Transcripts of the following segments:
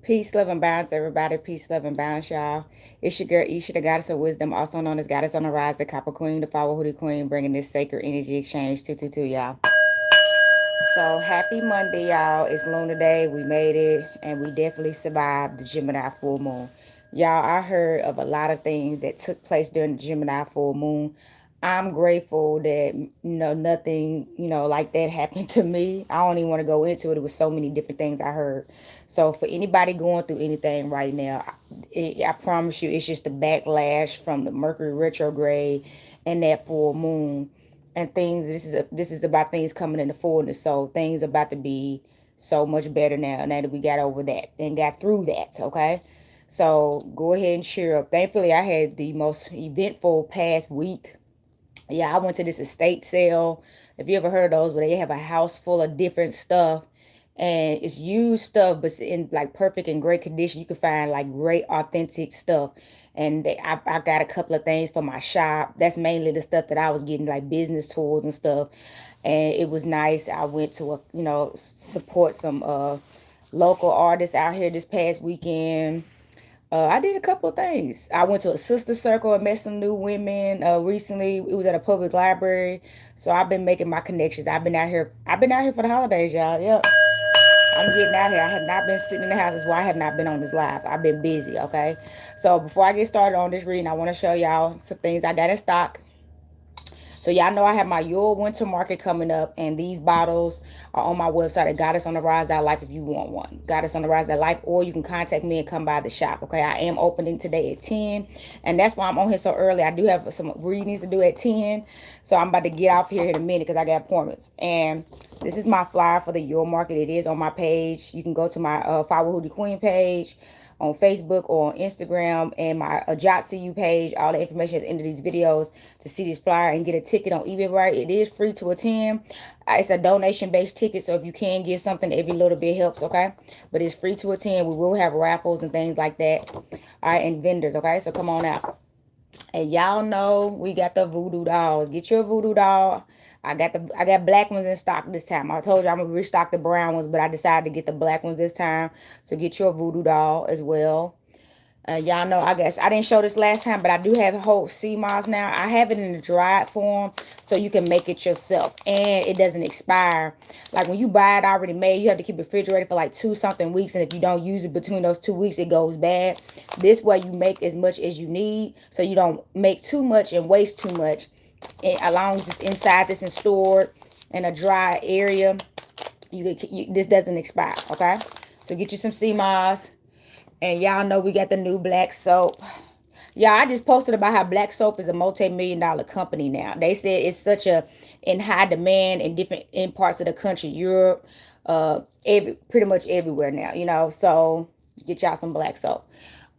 Peace, love, and balance, everybody. Peace, love, and balance, y'all. It's your girl, Isha, the goddess of wisdom, also known as Goddess on the Rise, the Copper Queen, the Power Hoodie Queen, bringing this sacred energy exchange 222, y'all. So, happy Monday, y'all. It's Lunar Day. We made it, and we definitely survived the Gemini full moon. Y'all, I heard of a lot of things that took place during the Gemini full moon. I'm grateful that nothing like that happened to me. I don't even want to go into it. It was so many different things I heard. So for anybody going through anything right now, I promise you, it's just the backlash from the Mercury retrograde and that full moon and things. This is about things coming into fullness. So things about to be so much better now that we got over that and got through that. Okay. So go ahead and cheer up. Thankfully, I had the most eventful past week. Yeah, I went to this estate sale. If you ever heard of those, where they have a house full of different stuff, and it's used stuff, but it's in like perfect and great condition. You can find like great authentic stuff. And I got a couple of things for my shop. That's mainly the stuff that I was getting, like business tools and stuff. And it was nice. I went to support some local artists out here this past weekend. I did a couple of things. I went to a sister circle and met some new women. Recently, it was at a public library, so I've been making my connections. I've been out here. I've been out here for the holidays, y'all. Yep, I'm getting out here. I have not been sitting in the house. That's why I have not been on this live. I've been busy. Okay, so before I get started on this reading, I want to show y'all some things I got in stock. So y'all know I have my Yule Winter Market coming up, and these bottles are on my website at goddessontherise.life if you want one. Goddessontherise.life, or you can contact me and come by the shop. Okay, I am opening today at 10, and that's why I'm on here so early. I do have some readings to do at 10, so I'm about to get off here in a minute because I got appointments. And this is my flyer for the Yule Market. It is on my page. You can go to my Fire Hoodie Queen page on Facebook or on Instagram, and my Ajot CU page. All the information at the end of these videos to see this flyer and get a ticket on Eventbrite. It is free to attend. It's a donation-based ticket, so if you can give something, every little bit helps, okay? But it's free to attend. We will have raffles and things like that. All right, and vendors, okay? So come on out. And y'all know we got the voodoo dolls. Get your voodoo doll. I got black ones in stock this time. I told you I'm gonna restock the brown ones, but I decided to get the black ones this time. So get your voodoo doll as well. Y'all know, I guess I didn't show this last time, but I do have whole sea moss now. I have it in the dried form, so you can make it yourself, and it doesn't expire. Like when you buy it already made, you have to keep it refrigerated for like 2-something weeks, and if you don't use it between those 2 weeks, it goes bad. This way, you make as much as you need, so you don't make too much and waste too much. And as long as it's inside this and stored in a dry area, this doesn't expire. Okay, so get you some sea moss. And y'all know we got the new black soap. Yeah, I just posted about how black soap is a multi-million-dollar company now. They said it's such a in high demand in different in parts of the country, Europe, pretty much everywhere now. So get y'all some black soap.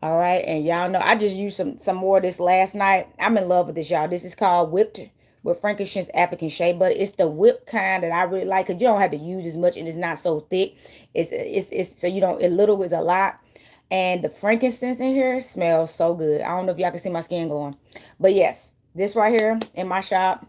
All right, and y'all know I just used some more of this last night. I'm in love with this, y'all. This is called whipped with frankincense African shea butter. It's the whipped kind that I really like because you don't have to use as much and it's not so thick. It's so you don't. It little is a lot. And the frankincense in here smells so good. I don't know if y'all can see my skin glowing. But yes, this right here in my shop,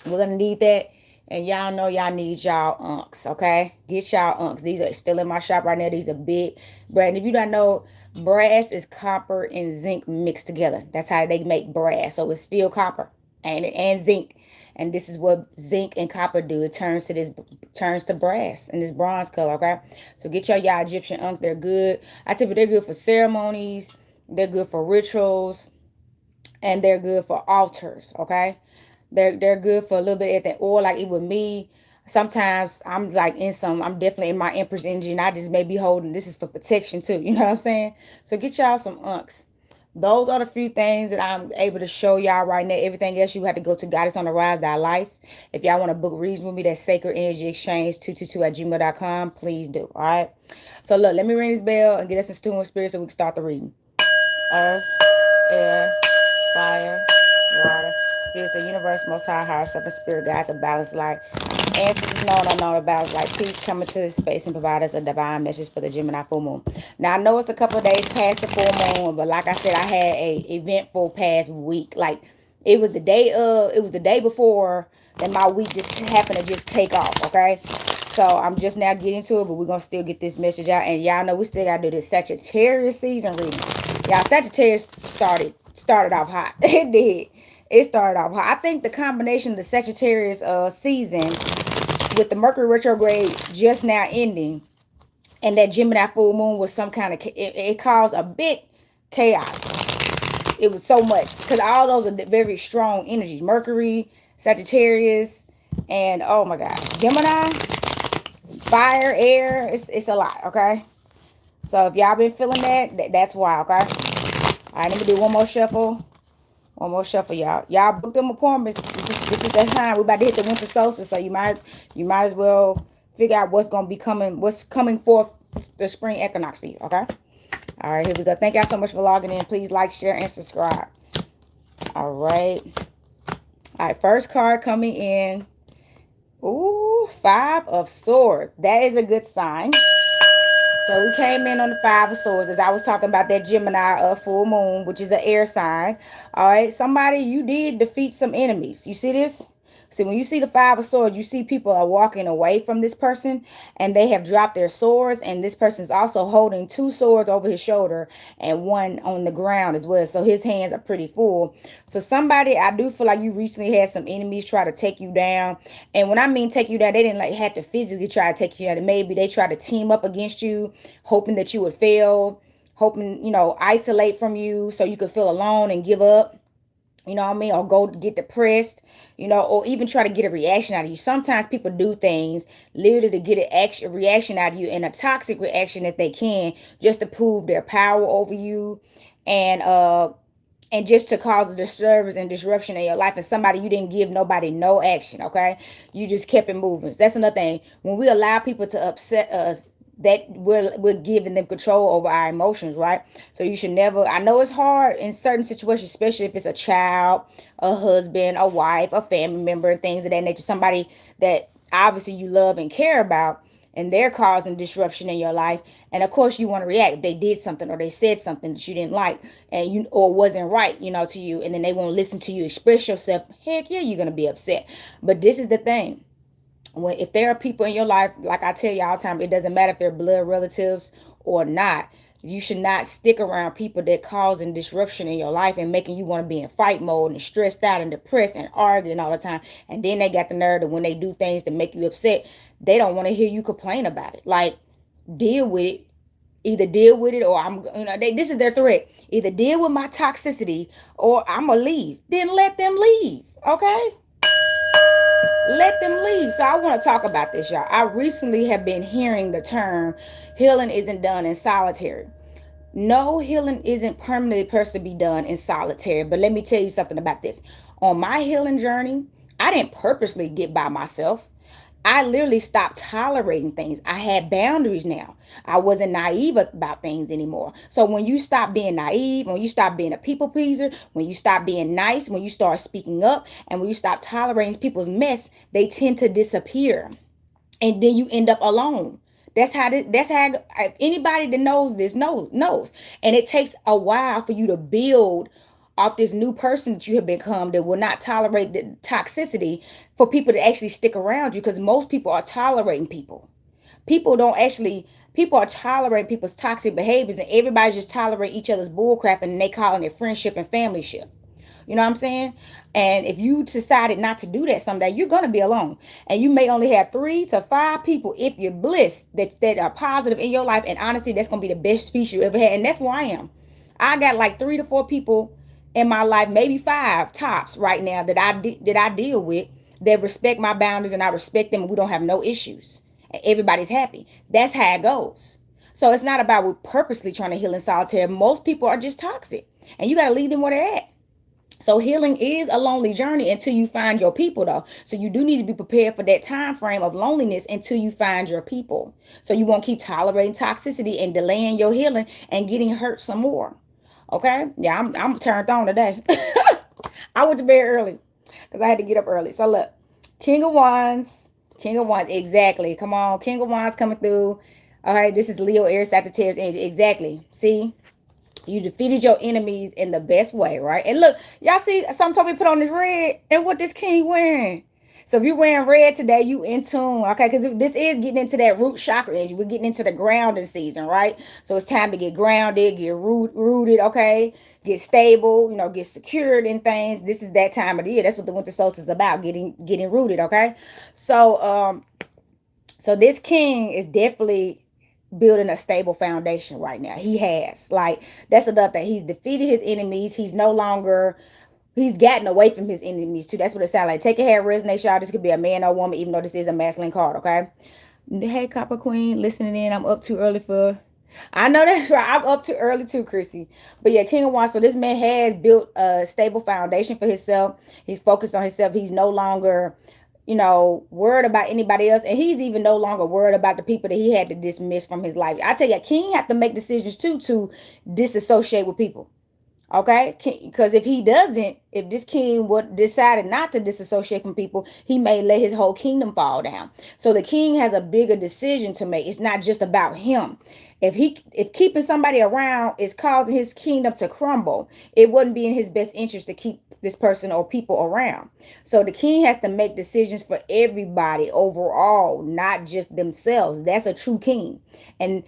we're going to need that. And y'all know y'all need y'all unks, okay? Get y'all unks. These are still in my shop right now. These are big. And if you don't know, brass is copper and zinc mixed together. That's how they make brass. So it's still copper and zinc. And this is what zinc and copper do. It turns to brass in this bronze color, okay? So get y'all Egyptian unks. They're good. I tell you, they're good for ceremonies. They're good for rituals. And they're good for altars, okay? They're good for a little bit at that oil. Like it with me, sometimes I'm like I'm definitely in my Empress energy, and I just may be holding. This is for protection too. You know what I'm saying? So get y'all some unks. Those are the few things that I'm able to show y'all right now. Everything else you have to go to goddessontherise.life. If y'all want to book reads with me, that's Sacred Energy Exchange 222 at gmail.com. Please do. All right. So look, let me ring this bell and get us in tune with spirit so we can start the reading. Earth, air, fire, water, spirits of universe, most high, higher self, and spirit guides a balanced light. Ancestors known, unknown, a balanced light. Please come into this space and provide us a divine message for the Gemini full moon. Now I know it's a couple of days past the full moon, but like I said, I had a eventful past week. Like it was the day before that my week just happened to just take off. Okay, So I'm just now getting to it, but we're gonna still get this message out. And y'all know we still gotta do this Sagittarius season reading. Y'all, Sagittarius started off hot. It did. It started off hot. I think the combination of the Sagittarius season with the Mercury retrograde just now ending, and that Gemini full moon was some kind of it caused a bit chaos. It was so much because all those are very strong energies. Mercury, Sagittarius, and oh my God, Gemini, fire, air. It's a lot. Okay, so if y'all been feeling that's why. Okay, all right. Let me do one more shuffle. One more shuffle, y'all. Y'all book them appointments. This is that time. We're about to hit the winter solstice, so you might as well figure out what's gonna be coming, what's coming forth the spring equinox for you. Okay. All right, here we go. Thank y'all so much for logging in. Please like, share, and subscribe. All right. All right, first card coming in. Ooh, 5 of Swords. That is a good sign. So we came in on the 5 of Swords as I was talking about that Gemini full moon, which is an air sign. All right, somebody, you did defeat some enemies. You see this? See, when you see the 5 of Swords, you see people are walking away from this person and they have dropped their swords. And this person is also holding 2 swords over his shoulder and 1 on the ground as well. So his hands are pretty full. So somebody, I do feel like you recently had some enemies try to take you down. And when I mean take you down, they didn't like have to physically try to take you down. Maybe they tried to team up against you, hoping that you would fail, hoping, isolate from you so you could feel alone and give up. You know what I mean? Or go get depressed, or even try to get a reaction out of you. Sometimes people do things literally to get a reaction out of you, and a toxic reaction if they can, just to prove their power over you, and just to cause a disturbance and disruption in your life. And somebody, you didn't give nobody no action, okay? You just kept it moving. That's another thing. When we allow people to upset us, that we're giving them control over our emotions, right? So you should never, I know it's hard in certain situations, especially if it's a child, a husband, a wife, a family member, and things of that nature, somebody that obviously you love and care about, and they're causing disruption in your life. And of course you want to react if they did something or they said something that you didn't like, and you, or wasn't right, to you, and then they won't listen to you express yourself. Heck yeah, you're gonna be upset. But this is the thing. If there are people in your life, like I tell you all the time, it doesn't matter if they're blood relatives or not. You should not stick around people that causing disruption in your life and making you want to be in fight mode and stressed out and depressed and arguing all the time. And then they got the nerve that when they do things to make you upset, they don't want to hear you complain about it. Like, deal with it. Either deal with it, or this is their threat. Either deal with my toxicity or I'm gonna leave. Then let them leave. Okay? Let them leave. So I want to talk about this, y'all. I recently have been hearing the term healing isn't done in solitary. No, healing isn't permanently supposed to be done in solitary. But let me tell you something about this. On my healing journey, I didn't purposely get by myself. I literally stopped tolerating things. I had boundaries now. I wasn't naive about things anymore. So when you stop being naive, when you stop being a people pleaser, when you stop being nice, when you start speaking up, and when you stop tolerating people's mess, they tend to disappear. And then you end up alone. That's how anybody that knows this knows. And it takes a while for you to build off this new person that you have become that will not tolerate the toxicity, for people to actually stick around you, because most people are tolerating people. People are tolerating people's toxic behaviors, and everybody's just tolerating each other's bullcrap, and they calling it friendship and familyship. You know what I'm saying? And if you decided not to do that someday, you're going to be alone. And you may only have 3 to 5 people, if you're blessed, that are positive in your life. And honestly, that's going to be the best piece you ever had. And that's where I am. I got like 3 to 4 people in my life, maybe 5 tops right now, that I deal with, that respect my boundaries, and I respect them, and we don't have no issues. And everybody's happy. That's how it goes. So it's not about we purposely trying to heal in solitaire. Most people are just toxic. And you got to leave them where they're at. So healing is a lonely journey until you find your people, though. So you do need to be prepared for that time frame of loneliness until you find your people. So you won't keep tolerating toxicity and delaying your healing and getting hurt some more. Okay? Yeah, I'm turned on today. I went to bed early because I had to get up early. So look, King of Wands, exactly. Come on, King of Wands coming through. All right, this is Leo, Aries, Sagittarius, exactly. See? You defeated your enemies in the best way, right? And look, y'all see, some told me put on this red. And what this king wearing? So if you're wearing red today, you in tune, okay? Because this is getting into that root chakra energy. We're getting into the grounding season, right? So it's time to get grounded, get rooted, okay? Get stable, get secured in things. This is that time of the year. That's what the winter solstice is about, getting rooted, okay? So this king is definitely building a stable foundation right now. He has. Like, that's another thing. He's defeated his enemies. He's gotten away from his enemies too. That's what it sounds like. Take a head resonate, y'all. This could be a man or woman, even though this is a masculine card, okay? Hey, Copper Queen, listening in. I'm up too early for. I know that's right. I'm up too early too, Chrissy. But yeah, King of Wands. So this man has built a stable foundation for himself. He's focused on himself. He's no longer, worried about anybody else. And he's even no longer worried about the people that he had to dismiss from his life. I tell you, a king have to make decisions too to disassociate with people. Okay, because if he doesn't, if this king would decided not to disassociate from people, he may let his whole kingdom fall down. So the king has a bigger decision to make. It's not just about him. If keeping somebody around is causing his kingdom to crumble, it wouldn't be in his best interest to keep this person or people around. So the king has to make decisions for everybody overall, not just themselves. That's a true king. And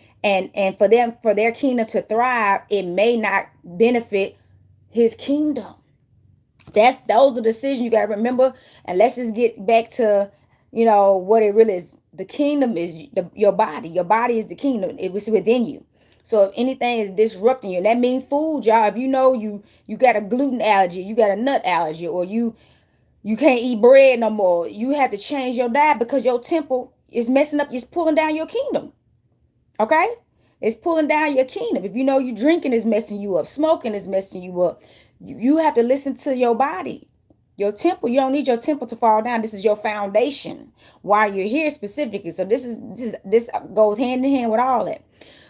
for their kingdom to thrive, it may not benefit his kingdom. Those are decisions you got to remember. And let's just get back to what it really is. The kingdom is your body. Your body is the kingdom. It was within you. So if anything is disrupting you, and that means food, y'all. If you got a gluten allergy, you got a nut allergy, or you can't eat bread no more, you have to change your diet because your temple is messing up. It's pulling down your kingdom. Okay? It's pulling down your kingdom. If you know you drinking is messing you up, smoking is messing you up, you have to listen to your body. Your temple, you don't need your temple to fall down. This is your foundation while you're here specifically. So this goes hand in hand with all that.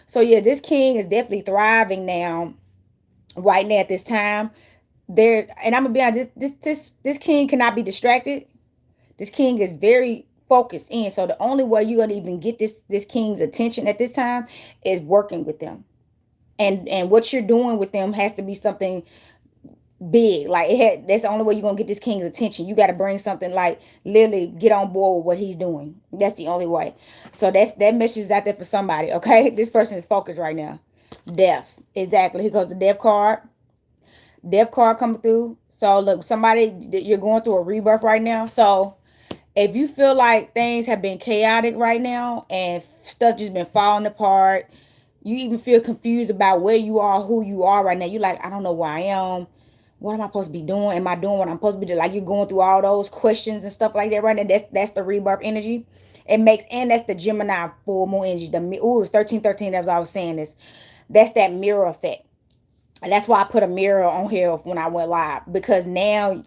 So yeah, this king is definitely thriving now, right now at this time. And I'm gonna be honest, this king cannot be distracted. This king is very focused in. So the only way you're gonna even get this king's attention at this time is working with them. And what you're doing with them has to be something big. Like that's the only way you're gonna get this king's attention. You got to bring something, like literally get on board with what he's doing. That's the only way. So that message is out there for somebody. Okay, this person is focused right now. Death, exactly. Here goes the death card. Death card coming through. So look, somebody, you're going through a rebirth right now. So if you feel like things have been chaotic right now and stuff just been falling apart, you even feel confused about where you are, who you are right now. You're like, I don't know where I am. What am I supposed to be doing? Am I doing what I'm supposed to be doing? Like, you're going through all those questions and stuff like that right now. That's the rebirth energy. And that's the Gemini full moon energy. It's 1313. That's what I was saying. That's that mirror effect. And that's why I put a mirror on here when I went live, because now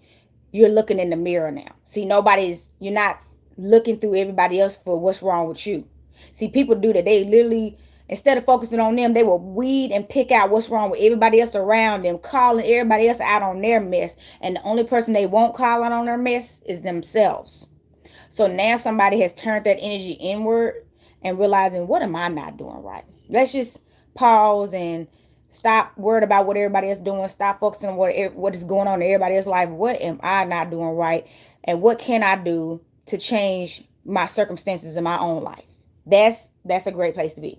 you're looking in the mirror now. See, you're not looking through everybody else for what's wrong with you. See, people do that. They literally, instead of focusing on them, they will weed and pick out what's wrong with everybody else around them, calling everybody else out on their mess. And the only person they won't call out on their mess is themselves. So now somebody has turned that energy inward and realizing, what am I not doing right? Let's just pause and stop worried about what everybody else doing. Stop focusing on what is going on in everybody else's life. What am I not doing right? And what can I do to change my circumstances in my own life? That's a great place to be.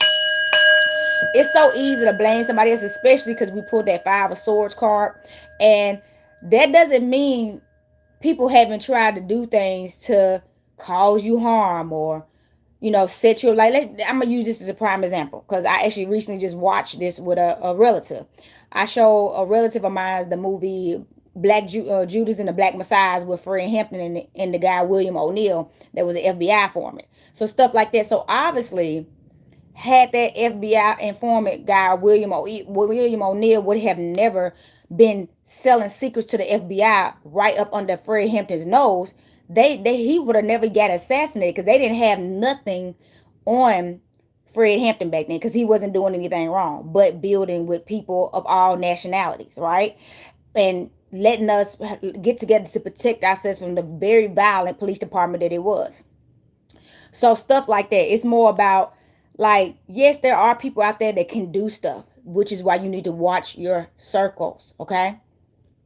It's so easy to blame somebody else, especially because we pulled that Five of Swords card. And that doesn't mean people haven't tried to do things to cause you harm or set your, like, I'm gonna use this as a prime example because I actually recently just watched this with a relative. I show a relative of mine the movie Judas and the Black Messiahs with Fred Hampton and the guy William O'Neill that was an FBI informant. So stuff like that. So obviously, had that FBI informant guy William O'Neill would have never been selling secrets to the FBI right up under Fred Hampton's nose, he would have never got assassinated, because they didn't have nothing on Fred Hampton back then, because he wasn't doing anything wrong but building with people of all nationalities, right? And letting us get together to protect ourselves from the very violent police department that it was. So stuff like that. It's more about, like, yes, there are people out there that can do stuff, which is why you need to watch your circles, okay?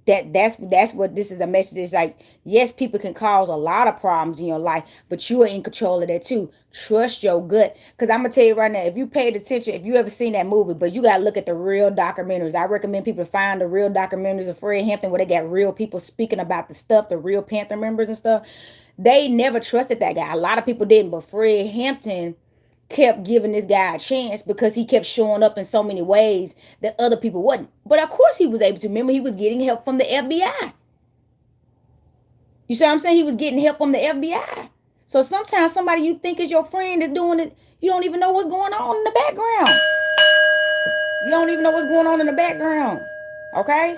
That's what this is a message. It's like, yes, people can cause a lot of problems in your life, but you are in control of that too. Trust your gut. Because I'm gonna tell you right now, if you paid attention, if you ever seen that movie, but you gotta look at the real documentaries. I recommend people find the real documentaries of Fred Hampton where they got real people speaking about the stuff, the real Panther members and stuff. They never trusted that guy. A lot of people didn't, but Fred Hampton kept giving this guy a chance because he kept showing up in so many ways that other people wouldn't. But of course he was able to. Remember, he was getting help from the FBI. You see what I'm saying? He was getting help from the FBI. So sometimes somebody you think is your friend is doing it, you don't even know what's going on in the background. You don't even know what's going on in the background. Okay?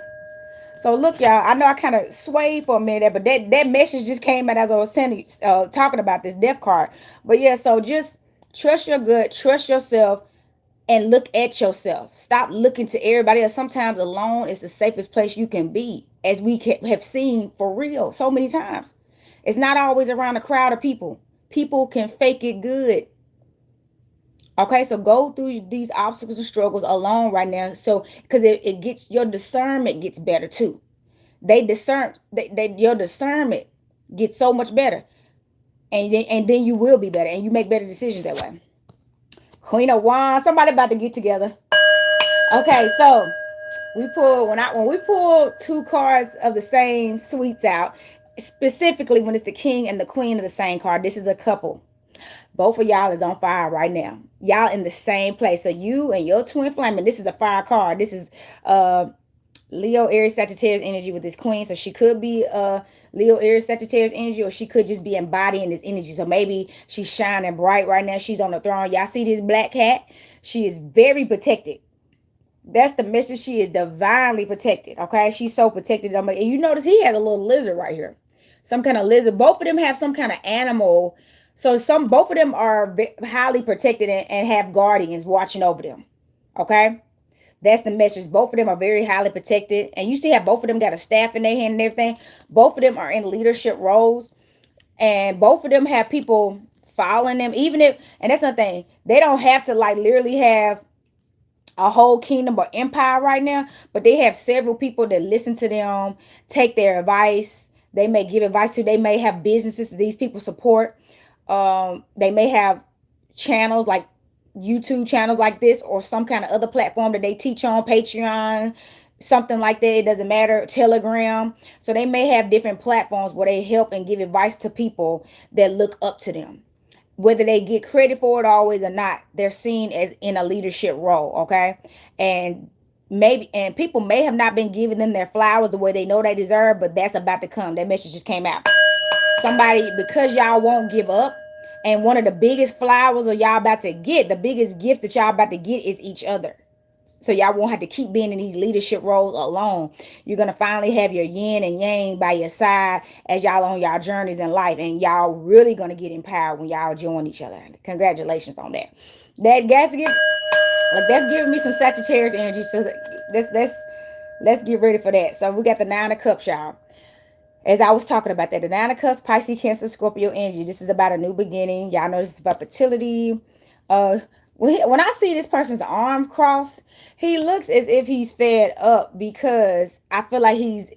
So look, y'all. I know I kind of swayed for a minute, but that message just came out as I was talking about this death card. But yeah, so just trust your gut, trust yourself, and look at yourself. Stop looking to everybody else. Sometimes alone is the safest place you can be, as we have seen for real so many times. It's not always around a crowd of people. People can fake it good. Okay, so go through these obstacles and struggles alone right now. So, because it gets your discernment gets better too. Your discernment gets so much better, and then you will be better, and you make better decisions that way. Queen of Wands, somebody about to get together. Okay, so when we pull two cards of the same suites out, specifically when it's the king and the queen of the same card, this is a couple. Both of y'all is on fire right now. Y'all in the same place. So you and your twin flame, and this is a fire card. This is Leo, Aries, Sagittarius energy with this queen. So she could be Leo, Aries, Sagittarius energy, or she could just be embodying this energy. So maybe she's shining bright right now. She's on the throne. Y'all see this black cat? She is very protected. That's the message. She is divinely protected. Okay, she's so protected. And you notice he has a little lizard right here, some kind of lizard. Both of them have some kind of animal. So both of them are highly protected and have guardians watching over them. Okay, that's the message. Both of them are very highly protected, and you see how both of them got a staff in their hand and everything. Both of them are in leadership roles, and both of them have people following them. Even if, and that's another thing, they don't have to like literally have a whole kingdom or empire right now, but they have several people that listen to them, take their advice. They may give advice to. They may have businesses that these people support. They may have channels like YouTube channels like this, or some kind of other platform that they teach on, Patreon, something like that. It doesn't matter. Telegram. So they may have different platforms where they help and give advice to people that look up to them. Whether they get credit for it always or not, they're seen as in a leadership role. Okay, and people may have not been giving them their flowers the way they know they deserve, but that's about to come. That message just came out. Somebody, because y'all won't give up, and one of the biggest flowers of y'all about to get, the biggest gift that y'all about to get is each other. So y'all won't have to keep being in these leadership roles alone. You're going to finally have your yin and yang by your side as y'all on y'all journeys in life. And y'all really going to get empowered when y'all join each other. Congratulations on that. That's giving me some Sagittarius energy. So let's get ready for that. So we got the Nine of Cups, y'all. As I was talking about that, the Nine of Cups, Pisces, Cancer, Scorpio energy. This is about a new beginning. Y'all know this is about fertility. Uh, when I see this person's arm crossed, he looks as if he's fed up, because I feel like he's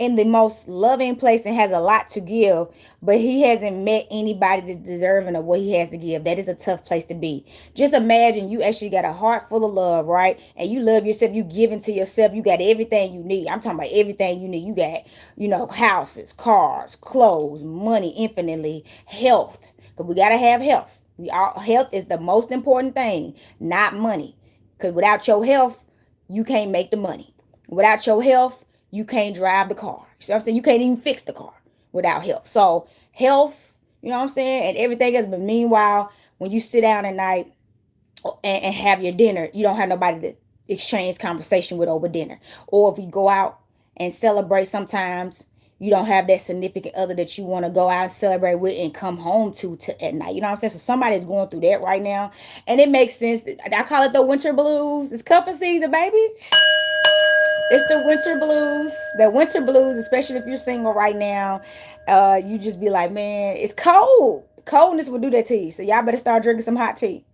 in the most loving place and has a lot to give, but he hasn't met anybody that's deserving of what he has to give. That is a tough place to be. Just imagine you actually got a heart full of love, right? And you love yourself, you giving to yourself, you got everything you need. I'm talking about everything you need. You got, houses, cars, clothes, money, infinitely, health. Because we gotta have health. Health is the most important thing, not money. Because without your health, you can't make the money. Without your health, you can't drive the car. You know what I'm saying? You can't even fix the car without health. So health, you know what I'm saying, and everything else. But meanwhile, when you sit down at night and have your dinner, you don't have nobody to exchange conversation with over dinner. Or if you go out and celebrate, sometimes you don't have that significant other that you want to go out and celebrate with and come home to at night. You know what I'm saying? So somebody's going through that right now. And it makes sense. I call it the winter blues. It's cuffing season, baby. It's the winter blues. The winter blues, especially if you're single right now, you just be like, man, it's cold. Coldness will do that to you. So y'all better start drinking some hot tea.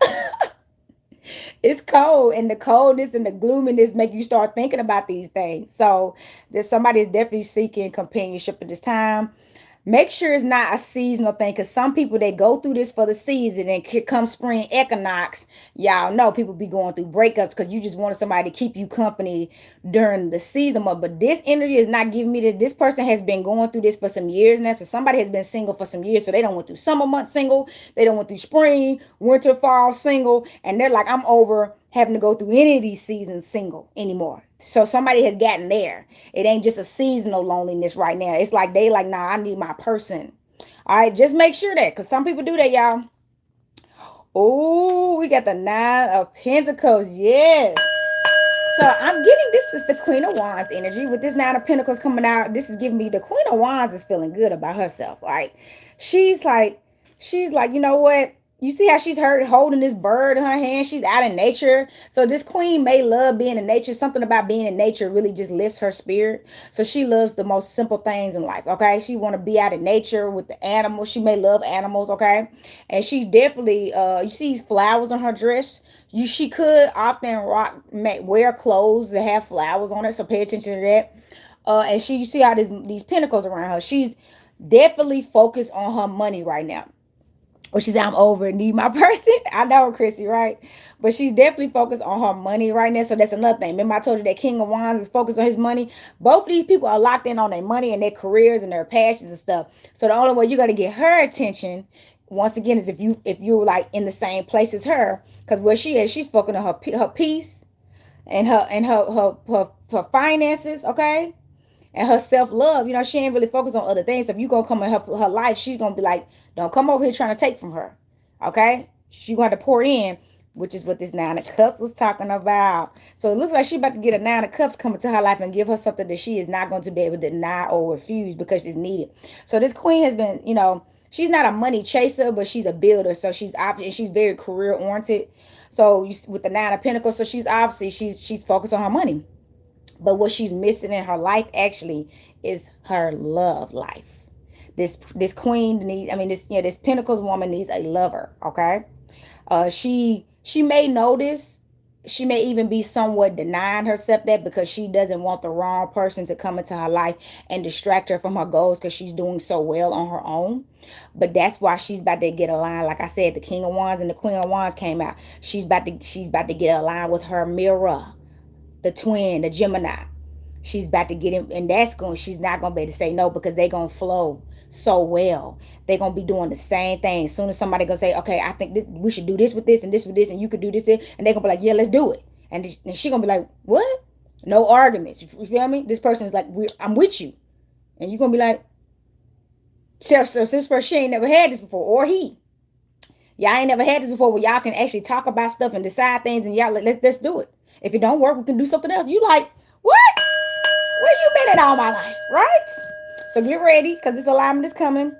It's cold, and the coldness and the gloominess make you start thinking about these things. So there's somebody is definitely seeking companionship at this time. Make sure it's not a seasonal thing, because some people, they go through this for the season, and here comes spring equinox, y'all know people be going through breakups because you just wanted somebody to keep you company during the season. But this energy is not giving me this. This person has been going through this for some years now. So somebody has been single for some years. So they don't went through summer months single. They don't went through spring, winter, fall single. And they're like, I'm over having to go through any of these seasons single anymore. So somebody has gotten there. It ain't just a seasonal loneliness right now. It's like they like, nah, I need my person. All right, just make sure that, because some people do that, y'all. Oh, we got the Nine of Pentacles. Yes. So I'm getting, this is the Queen of Wands energy. With this Nine of Pentacles coming out, this is giving me, the Queen of Wands is feeling good about herself. Like, she's like, you know what? You see how she's holding this bird in her hand? She's out in nature. So this queen may love being in nature. Something about being in nature really just lifts her spirit. So she loves the most simple things in life, okay? She want to be out in nature with the animals. She may love animals, okay? And she definitely, you see flowers on her dress. She could often wear clothes that have flowers on it, so pay attention to that. And you see how these pentacles around her. She's definitely focused on her money right now. Or she's, I'm over and need my person. I know, Chrissy, right? But she's definitely focused on her money right now. So that's another thing. Remember, I told you that King of Wands is focused on his money. Both of these people are locked in on their money and their careers and their passions and stuff. So the only way you're gonna get her attention, once again, is if you're like in the same place as her. Because where she is, she's focused on her peace and her finances, okay? And her self-love. You know, she ain't really focused on other things. So if you gonna come in her life, she's gonna be like, don't come over here trying to take from her, okay? She gonna have to pour in, which is what this Nine of Cups was talking about. So it looks like she about to get a Nine of Cups coming to her life and give her something that she is not going to be able to deny or refuse because it's needed. So this queen has been, you know, she's not a money chaser, but she's a builder. So she's very career oriented. So with the Nine of Pentacles, so she's obviously she's focused on her money. But what she's missing in her life actually is her love life. This queen needs, I mean, this Pentacles woman needs a lover, okay? She may notice, she may even be somewhat denying herself that, because she doesn't want the wrong person to come into her life and distract her from her goals, because she's doing so well on her own. But that's why she's about to get aligned. Like I said, the King of Wands and the Queen of Wands came out. She's about to get aligned with her mirror, the twin, the Gemini. She's about to get him, and she's not gonna be able to say no, because they gonna flow so well. They gonna be doing the same thing. As soon as somebody gonna say, okay, I think we should do this with this and this with this, and you could do this, and they gonna be like, yeah, let's do it. And she gonna be like, what? No arguments. You feel me? This person is like, I'm with you, and you gonna be like, so this person, she ain't never had this before, or he. Y'all ain't never had this before, where y'all can actually talk about stuff and decide things, and y'all let's do it. If it don't work, we can do something else. You like, what? Where you been at all my life, right? So get ready, because this alignment is coming.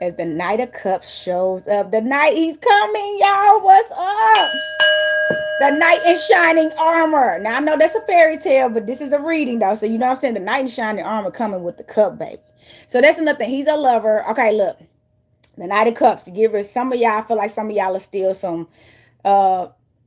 As the Knight of Cups shows up. The Knight, he's coming, y'all. What's up? The Knight in shining armor. Now, I know that's a fairy tale, but this is a reading, though. So, you know what I'm saying? The Knight in shining armor coming with the cup, baby. So, that's another thing. He's a lover. Okay, look. The Knight of Cups. To give her, some of y'all, I feel like some of y'all are still some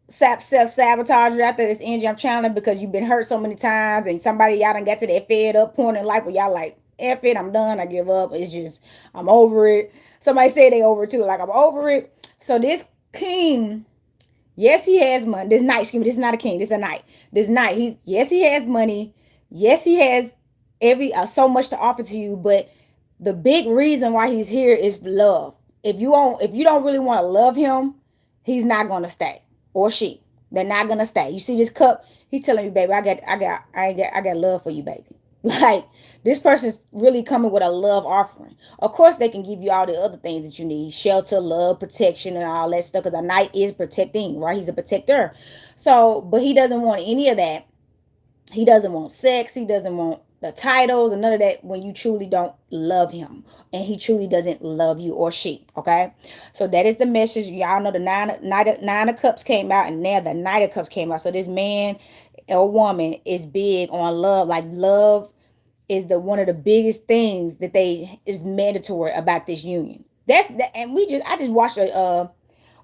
self-sabotage after this energy I'm channeling, because you've been hurt so many times, and somebody, y'all done got to that fed up point in life where y'all like, F it, I'm done, I give up, it's just, I'm over it. Somebody said they over it too, like, I'm over it. So this king, yes, he has money. This knight, excuse me, this is not a king, this is a knight. This knight, yes, he has money. Yes, he has so much to offer to you, but the big reason why he's here is love. If you don't really want to love him, he's not gonna stay, or she. They're not gonna stay. You see this cup? He's telling me, baby, I got love for you, baby. Like, this person's really coming with a love offering. Of course, they can give you all the other things that you need: shelter, love, protection, and all that stuff. Because a knight is protecting, right? He's a protector. So, but he doesn't want any of that. He doesn't want sex. He doesn't want the titles and none of that when you truly don't love him, and he truly doesn't love you, or she. Okay, so that is the message. Y'all know the nine of cups came out, and now the Knight of Cups came out. So this man or woman is big on love. Like, love is one of the biggest things that is mandatory about this union. And I just watched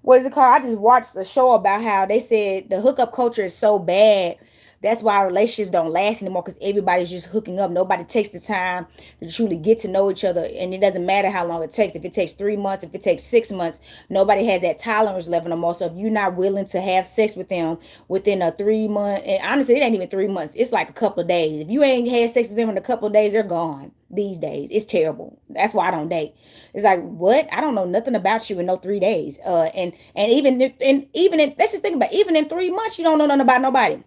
what is it called? I just watched a show about how they said the hookup culture is so bad. That's why relationships don't last anymore, because everybody's just hooking up. Nobody takes the time to truly get to know each other. And it doesn't matter how long it takes. If it takes 3 months, if it takes 6 months, nobody has that tolerance level no more. So if you're not willing to have sex with them within a 3 month, and honestly, it ain't even 3 months. It's like a couple of days. If you ain't had sex with them in a couple of days, they're gone these days. It's terrible. That's why I don't date. It's like, what? I don't know nothing about you in no 3 days. And even in, let's just think about it, even in 3 months, you don't know nothing about nobody.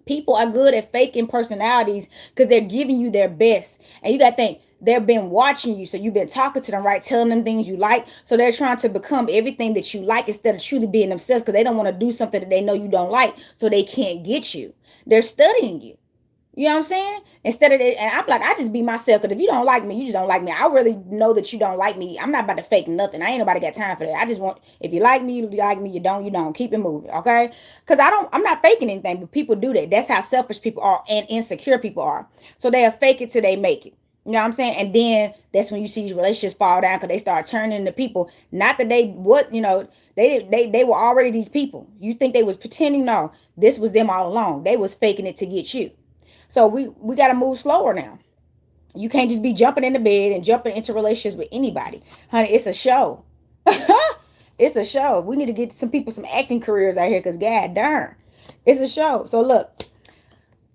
People are good at faking personalities because they're giving you their best. And you got to think, they've been watching you. So you've been talking to them, right? Telling them things you like. So they're trying to become everything that you like instead of truly being themselves, because they don't want to do something that they know you don't like. So they can't get you. They're studying you. You know what I'm saying? Instead of that, and I'm like, I just be myself. Because if you don't like me, you just don't like me. I really know that you don't like me. I'm not about to fake nothing. I ain't nobody got time for that. I just want, if you like me, you like me. You don't, you don't. Keep it moving, okay? Because I'm not faking anything, but people do that. That's how selfish people are and insecure people are. So they'll fake it till they make it. You know what I'm saying? And then that's when you see these relationships fall down, because they start turning into people. Not that they what, they were already these people. You think they was pretending? No, this was them all along. They was faking it to get you. So we got to move slower now. You can't just be jumping into bed and jumping into relationships with anybody. Honey, it's a show. It's a show. We need to get some people some acting careers out here, because god darn. It's a show. So look,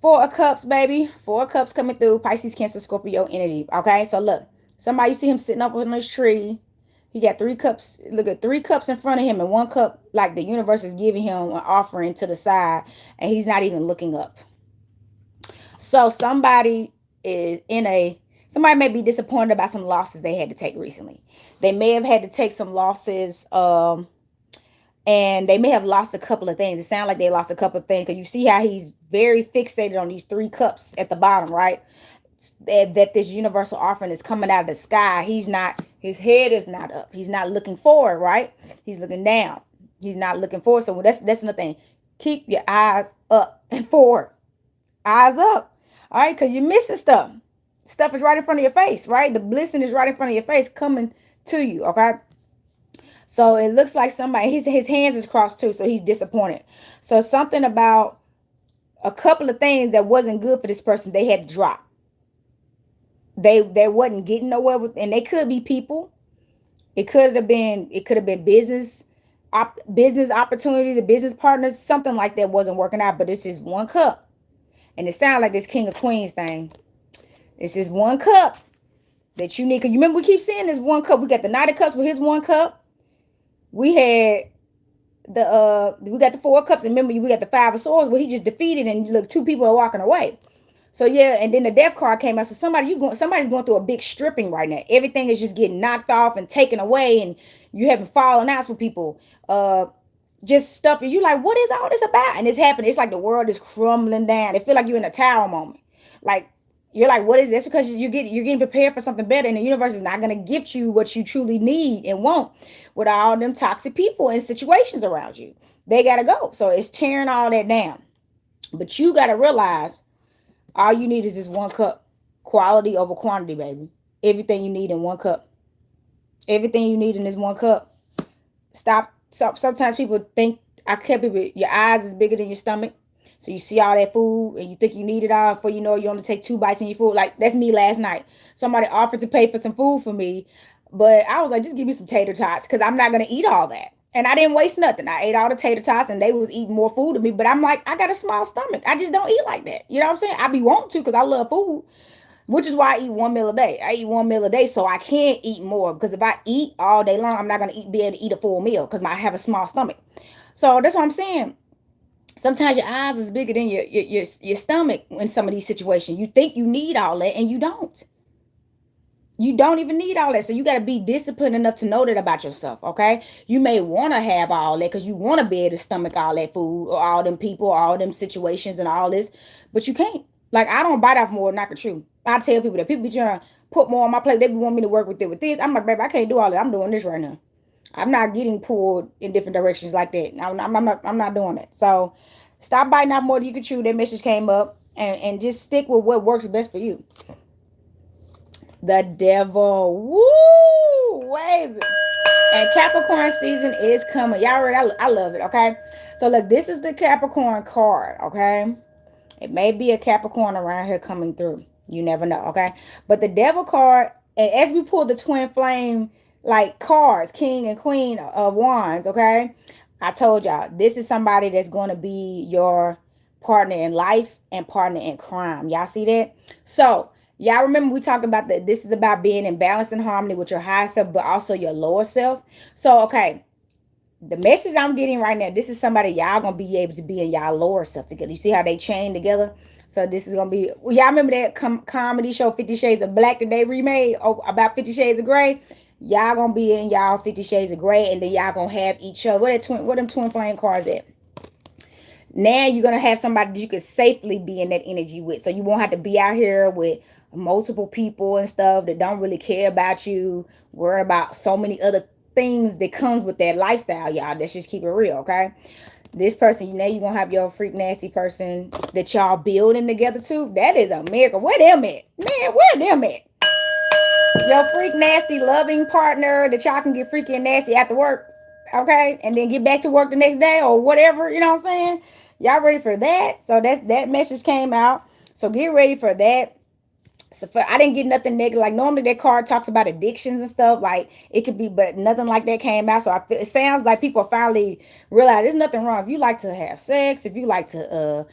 4 of Cups, baby. 4 of Cups coming through. Pisces, Cancer, Scorpio energy. Okay, so look. Somebody, you see him sitting up on this tree. He got 3 cups. Look at 3 cups in front of him, and 1 cup, like the universe is giving him an offering to the side, and he's not even looking up. So somebody is in a somebody may be disappointed about some losses they had to take recently. They may have had to take some losses, and they may have lost a couple of things. It sounds like they lost a couple of things, because you see how he's very fixated on these 3 cups at the bottom, right? That this universal offering is coming out of the sky. He's not, his head is not up. He's not looking forward, right? He's looking down. He's not looking forward. So that's another thing. Keep your eyes up and forward. Eyes up. All right, because you're missing stuff. Stuff is right in front of your face, right? The blessing is right in front of your face coming to you, okay? So it looks like somebody, his hands is crossed too, so he's disappointed. So something about a couple of things that wasn't good for this person, they had to drop. They wasn't getting nowhere with, and they could be people. It could have been business opportunities, a business partners, something like that wasn't working out, but this is 1 cup. And it sounds like this King of Queens thing. It's just 1 cup that you need. Because you remember, we keep seeing this 1 cup. We got the Knight of Cups with his 1 cup. We had we got the 4 cups. And remember, we got the 5 of Swords where he just defeated, and look, 2 people are walking away. So yeah, and then the Death card came out. So somebody's going through a big stripping right now. Everything is just getting knocked off and taken away, and you having fallen outs with people. Just stuff, and you like, what is all this about? And it's happening. It's like the world is crumbling down. It feel like you're in a tower moment. Like, you're like, what is this? Because you're getting prepared for something better, and the universe is not going to gift you what you truly need and want with all them toxic people and situations around you. They got to go. So it's tearing all that down. But you got to realize, all you need is this 1 cup. Quality over quantity, baby. Everything you need in 1 cup. Everything you need in this 1 cup. Stop. Sometimes people think, I can't be, your eyes is bigger than your stomach. So you see all that food and you think you need it all. Before you know, you only take 2 bites in your food. Like, that's me last night. Somebody offered to pay for some food for me, but I was like, just give me some tater tots, because I'm not going to eat all that. And I didn't waste nothing. I ate all the tater tots, and they was eating more food than me. But I'm like, I got a small stomach. I just don't eat like that. You know what I'm saying? I be wanting to, because I love food. Which is why I eat 1 meal a day. I eat 1 meal a day, so I can't eat more. Because if I eat all day long, I'm not going to be able to eat a full meal, because I have a small stomach. So that's what I'm saying. Sometimes your eyes is bigger than your stomach in some of these situations. You think you need all that, and you don't. You don't even need all that. So you got to be disciplined enough to know that about yourself, okay? You may want to have all that because you want to be able to stomach all that food or all them people, or all them situations and all this, but you can't. Like, I don't bite off more than I can chew. I tell people that people be trying to put more on my plate. They be want me to work with it with this. I'm like, baby, I can't do all that. I'm doing this right now. I'm not getting pulled in different directions like that. I'm not doing it. So stop biting off more than you can chew. That message came up, and just stick with what works best for you. The Devil. Woo, baby. And Capricorn season is coming. Y'all already, I love it, okay? So look, this is the Capricorn card, okay? It may be a Capricorn around here coming through. You never know, okay? But the Devil card, and as we pull the twin flame like cards, King and Queen of Wands, okay? I told y'all, this is somebody that's going to be your partner in life and partner in crime. Y'all see that? So, y'all remember we talked about that this is about being in balance and harmony with your higher self, but also your lower self. So, okay, the message I'm getting right now, this is somebody y'all gonna be able to be in y'all lower self together. You see how they chain together? So this is gonna be, y'all remember that comedy show 50 Shades of Black that they remade about 50 Shades of Gray? Y'all gonna be in y'all 50 Shades of Gray, and then y'all gonna have each other. What them twin flame cards at? Now you're gonna have somebody that you could safely be in that energy with. So you won't have to be out here with multiple people and stuff that don't really care about you, worry about so many other things that comes with that lifestyle, y'all. Let's just keep it real, okay? This person, you know, you're gonna have your freak nasty person that y'all building together too. That is a miracle. Where them at? Man, where them at? Your freak nasty loving partner that y'all can get freaky and nasty after work, okay, and then get back to work the next day or whatever. You know what I'm saying? Y'all ready for that? So that message came out. So get ready for that. So I didn't get nothing negative. Like normally that card talks about addictions and stuff. Like it could be, but nothing like that came out. So I feel it sounds like people finally realize there's nothing wrong. If you like to have sex, if you like to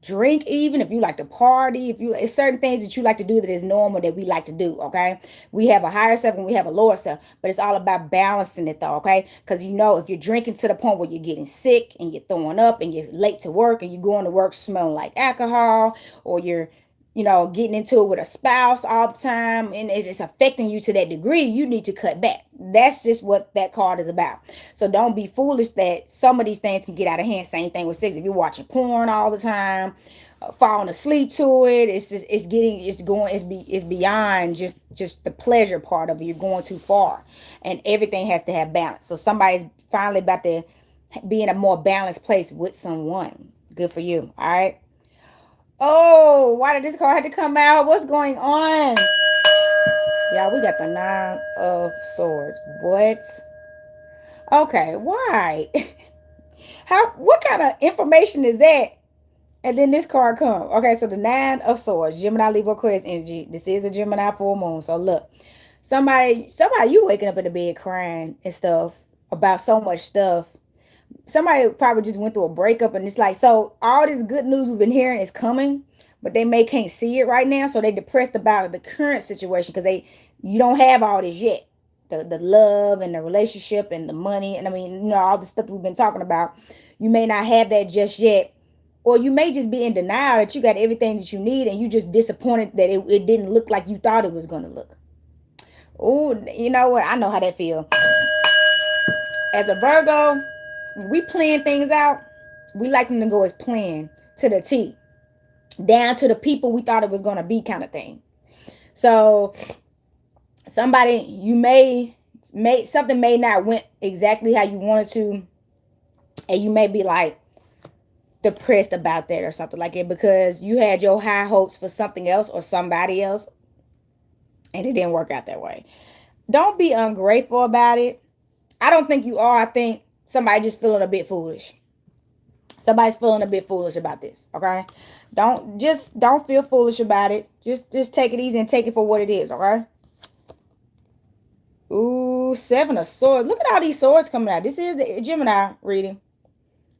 drink, even if you like to party, if you, it's certain things that you like to do that is normal that we like to do, okay? We have a higher self and we have a lower self, but it's all about balancing it though, okay? Because you know, if you're drinking to the point where you're getting sick and you're throwing up and you're late to work and you're going to work smelling like alcohol, or you're, you know, getting into it with a spouse all the time and it's affecting you to that degree, you need to cut back. That's just what that card is about. So don't be foolish that some of these things can get out of hand. Same thing with sex. If you're watching porn all the time, falling asleep to it, it's just, it's beyond just the pleasure part of it. You're going too far, and everything has to have balance. So somebody's finally about to be in a more balanced place with someone. Good for you. All right. Oh, why did this card have to come out? What's going on? Y'all, we got the Nine of Swords. What? Okay, why? How? What kind of information is that? And then this card come. Okay, so the Nine of Swords, Gemini, Libra, Aquarius energy. This is a Gemini full moon. So look, somebody, you waking up in the bed crying and stuff about so much stuff. Somebody probably just went through a breakup, and it's like, so all this good news we've been hearing is coming, but they may can't see it right now, so they depressed about the current situation because you don't have all this yet, the love and the relationship and the money, and I mean, you know, all the stuff we've been talking about. You may not have that just yet, or you may just be in denial that you got everything that you need, and you just disappointed that it didn't look like you thought it was going to look. Oh, you know what, I know how that feels. As a Virgo, we plan things out, we like them to go as planned to the T, down to the people we thought it was going to be, kind of thing. So somebody, you may something may not went exactly how you wanted to, and you may be like depressed about that or something like it because you had your high hopes for something else or somebody else and it didn't work out that way. Don't be ungrateful about it. I don't think you are. I think somebody just feeling a bit foolish. Somebody's feeling a bit foolish about this, okay? Don't feel foolish about it. Just take it easy and take it for what it is, okay? Ooh, Seven of Swords. Look at all these swords coming out. This is the Gemini reading.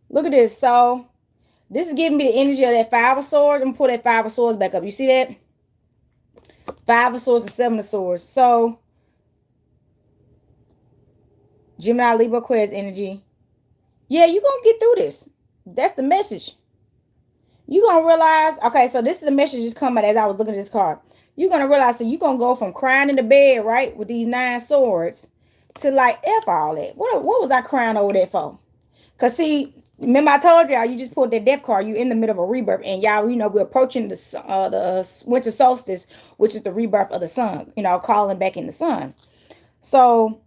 Look at this. So this is giving me the energy of that Five of Swords. I'm gonna pull that Five of Swords back up. You see that? Five of Swords and Seven of Swords. So Gemini, Libra, Aquarius energy. Yeah, you're gonna get through this. That's the message. You're gonna realize, okay, so this is the message just coming as I was looking at this card. You're gonna realize that you're gonna go from crying in the bed, right, with these 9 swords, to like F all that. What was I crying over that for? Cause see, remember I told y'all, you just pulled that death card. You in the middle of a rebirth, and y'all, you know, we're approaching the winter solstice, which is the rebirth of the sun. You know, calling back in the sun. So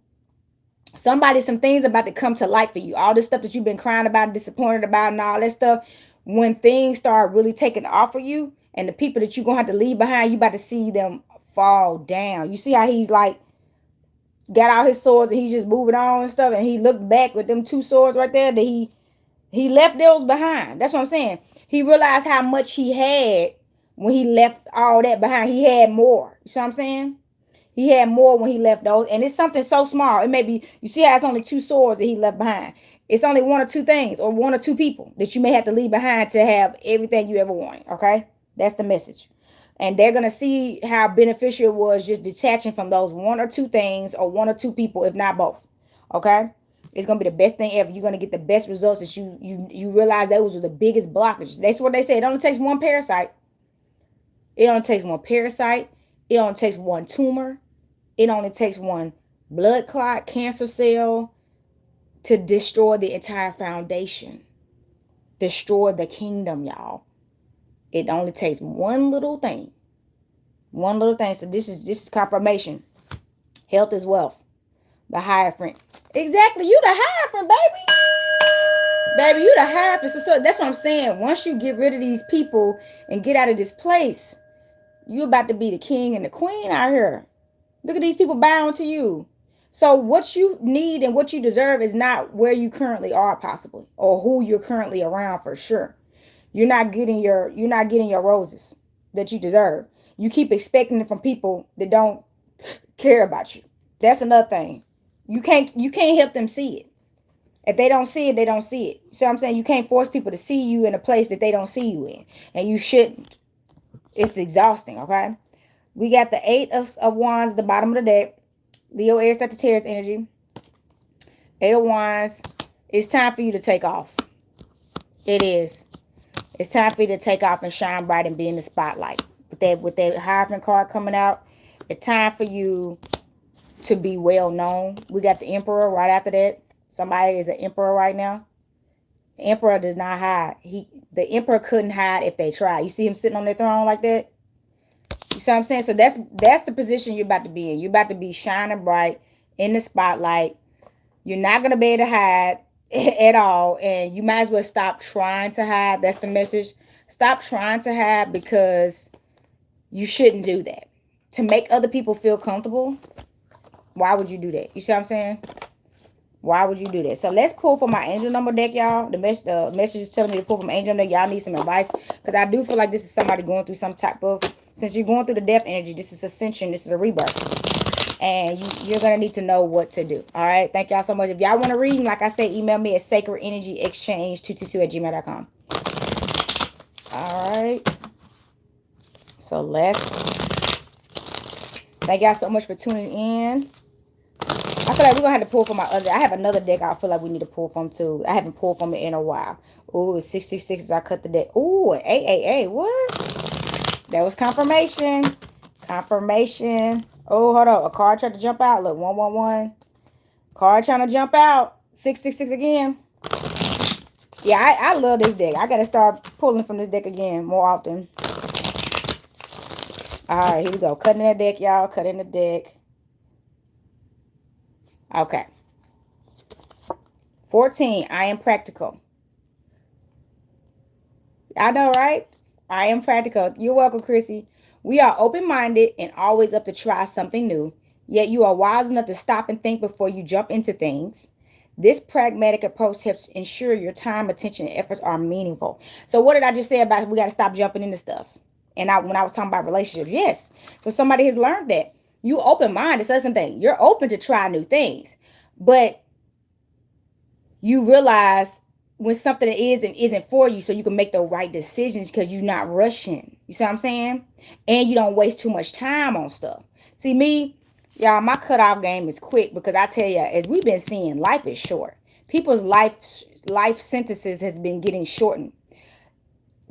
some things about to come to light for you. All this stuff that you've been crying about, disappointed about, and all that stuff. When things start really taking off of you, and the people that you're gonna have to leave behind, you about to see them fall down. You see how he's like got out his swords and he's just moving on and stuff, and he looked back with them two swords right there, that he left those behind. That's what I'm saying. He realized how much he had when he left all that behind. He had more. You see what I'm saying? He had more when he left those. And it's something so small. It may be, you see how it's only two swords that he left behind. It's only one or two things, or one or two people that you may have to leave behind to have everything you ever wanted. Okay? That's the message. And they're going to see how beneficial it was just detaching from those one or two things, or one or two people, if not both. Okay? It's going to be the best thing ever. You're going to get the best results that you realize those were the biggest blockages. That's what they say. It only takes one parasite. It only takes one parasite. It only takes one tumor. It only takes one blood clot, cancer cell to destroy the entire foundation. Destroy the kingdom, y'all. It only takes one little thing. One little thing. So this is confirmation. Health is wealth. The Hierophant. Exactly. You the Hierophant, baby. Baby, you the Hierophant. So that's what I'm saying. Once you get rid of these people and get out of this place, you about to be the king and the queen out here. Look at these people bowing to you. So what you need and what you deserve is not where you currently are, possibly, or who you're currently around, for sure. You're not getting your roses that you deserve. You keep expecting it from people that don't care about you. That's another thing. You can't help them see it. If they don't see it, they don't see it. So I'm saying, you can't force people to see you in a place that they don't see you in, and you shouldn't. It's exhausting. Okay. We got the Eight of Wands, the bottom of the deck. Leo, Aries, Sagittarius energy. Eight of Wands. It's time for you to take off. It is. It's time for you to take off and shine bright and be in the spotlight. With that Hierophant card coming out, it's time for you to be well known. We got the Emperor right after that. Somebody is an emperor right now. The Emperor does not hide. The Emperor couldn't hide if they tried. You see him sitting on their throne like that? You see what I'm saying? So that's the position you're about to be in. You're about to be shining bright in the spotlight. You're not going to be able to hide at all. And you might as well stop trying to hide. That's the message. Stop trying to hide, because you shouldn't do that. To make other people feel comfortable, why would you do that? You see what I'm saying? Why would you do that? So let's pull from my angel number deck, y'all. The message is telling me to pull from angel number. Y'all need some advice, because I do feel like this is somebody going through some type of, since you're going through the death energy, this is ascension, this is a rebirth. And you're going to need to know what to do. All right. Thank y'all so much. If y'all want to read, like I said, email me at sacredenergyexchange222@gmail.com. All right. So thank y'all so much for tuning in. I feel like we're going to have to pull from my other. I have another deck I feel like we need to pull from too. I haven't pulled from it in a while. Ooh, it's 666 as I cut the deck. Ooh, 888. What? That was confirmation. Confirmation. Oh, hold on. A card tried to jump out. Look, 111. Card trying to jump out. 666 again. Yeah, I love this deck. I got to start pulling from this deck again more often. All right, here we go. Cutting the deck, y'all. Cutting the deck. Okay. 14. I am practical. I know, right? I am practical. You're welcome, Chrissy. We are open-minded and always up to try something new. Yet you are wise enough to stop and think before you jump into things. This pragmatic approach helps ensure your time, attention, and efforts are meaningful. So what did I just say about we got to stop jumping into stuff? And when I was talking about relationships, yes. So somebody has learned that. You open-minded. So that's the thing. You're open to try new things. But you realize when something is and isn't for you, so you can make the right decisions, because you're not rushing. You see what I'm saying? And you don't waste too much time on stuff. See, me, y'all, my cutoff game is quick, because I tell you, as we've been seeing, life is short. People's life sentences has been getting shortened.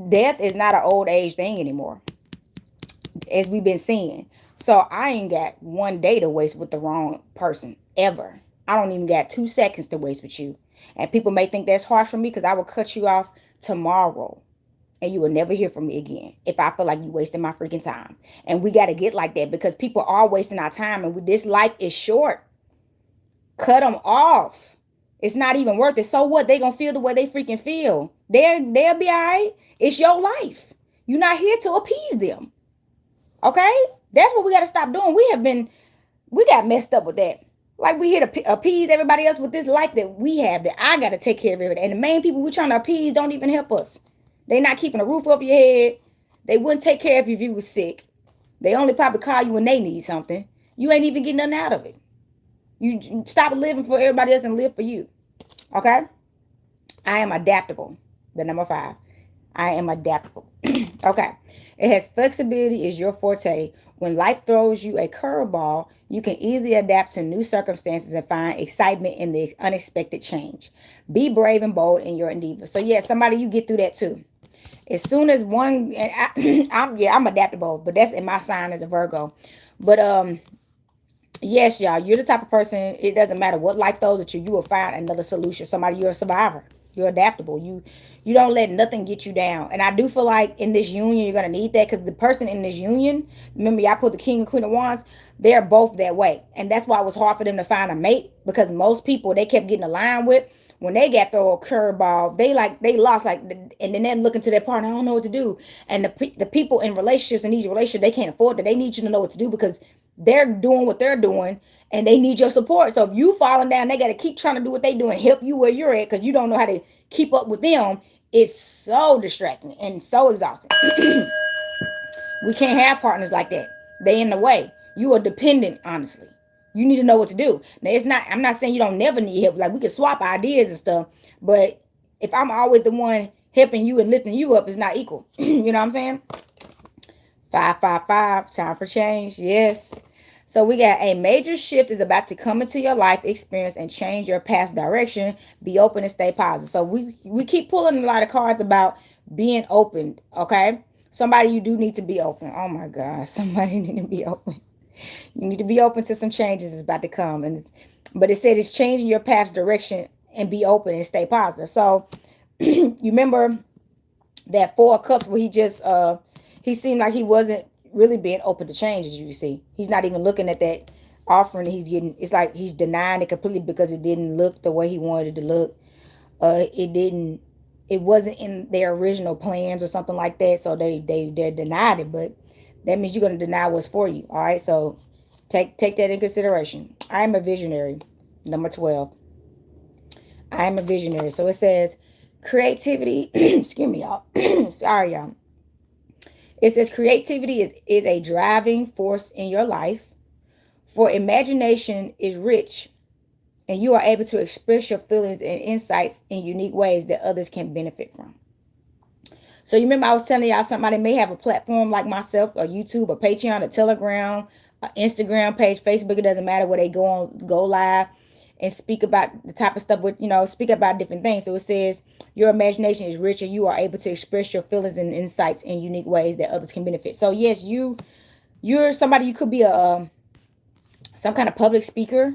Death is not an old age thing anymore, as we've been seeing. So I ain't got one day to waste with the wrong person, ever. I don't even got 2 seconds to waste with you. And people may think that's harsh for me, because I will cut you off tomorrow and you will never hear from me again if I feel like you wasting my freaking time. And we got to get like that, because people are wasting our time, and this life is short. Cut them off. It's not even worth it. So what? They gonna feel the way they freaking feel. They'll be all right. It's your life. You're not here to appease them. Okay? That's what we got to stop doing. We got messed up with that. Like we here to appease everybody else with this life that we have, that I got to take care of everything. And the main people we're trying to appease don't even help us. They not keeping a roof over your head. They wouldn't take care of you if you was sick. They only probably call you when they need something. You ain't even getting nothing out of it. You stop living for everybody else and live for you. Okay? I am adaptable. The number 5. I am adaptable. Okay. It has flexibility is your forte. When life throws you a curveball, you can easily adapt to new circumstances and find excitement in the unexpected change. Be brave and bold in your endeavor. So yeah, somebody, you get through that too. As soon as one, and I'm adaptable, but that's in my sign as a Virgo. But yes, y'all, you're the type of person, it doesn't matter what life throws at you, you will find another solution. Somebody, you're a survivor. You're adaptable. You don't let nothing get you down. And I do feel like in this union, you're going to need that, because the person in this union, remember, y'all put the King and Queen of Wands, they're both that way. And that's why it was hard for them to find a mate, because most people they kept getting aligned with, when they got thrown a curveball, they lost, like, and then they're looking to their partner, I don't know what to do. And the people in relationships, in these relationships, they can't afford that. They need you to know what to do, because they're doing what they're doing and they need your support. So if you falling down, they got to keep trying to do what they do and help you where you're at, because you don't know how to keep up with them. It's so distracting and so exhausting. We can't have partners like that. They in the way. You are dependent, honestly. You need to know what to do. Now, it's not, I'm not saying you don't never need help. Like, we can swap ideas and stuff, but if I'm always the one helping you and lifting you up, it's not equal. You know what I'm saying? 555, time for change. Yes. So we got a major shift is about to come into your life experience and change your past direction. Be open and stay positive. So we keep pulling a lot of cards about being open. Okay. Somebody, you do need to be open. Oh my God. Somebody need to be open. You need to be open to some changes is about to come. But it said it's changing your path's direction, and be open and stay positive. So you remember that 4 of Cups where he seemed like he wasn't really being open to change, as you see. He's not even looking at that offering that he's getting. It's like he's denying it completely because it didn't look the way he wanted it to look. It wasn't in their original plans or something like that. So they denied it, but that means you're going to deny what's for you. All right. So take that in consideration. I am a visionary. Number 12. I am a visionary. So it says creativity. Excuse me, y'all. Sorry, y'all. It says creativity is a driving force in your life. For imagination is rich, and you are able to express your feelings and insights in unique ways that others can benefit from. So you remember I was telling y'all somebody may have a platform like myself, or YouTube, or Patreon, or Telegram, or Instagram page, Facebook. It doesn't matter where they go live and speak about the type of stuff with, speak about different things. So it says your imagination is rich, and you are able to express your feelings and insights in unique ways that others can benefit. So yes, you're somebody, you could be some kind of public speaker.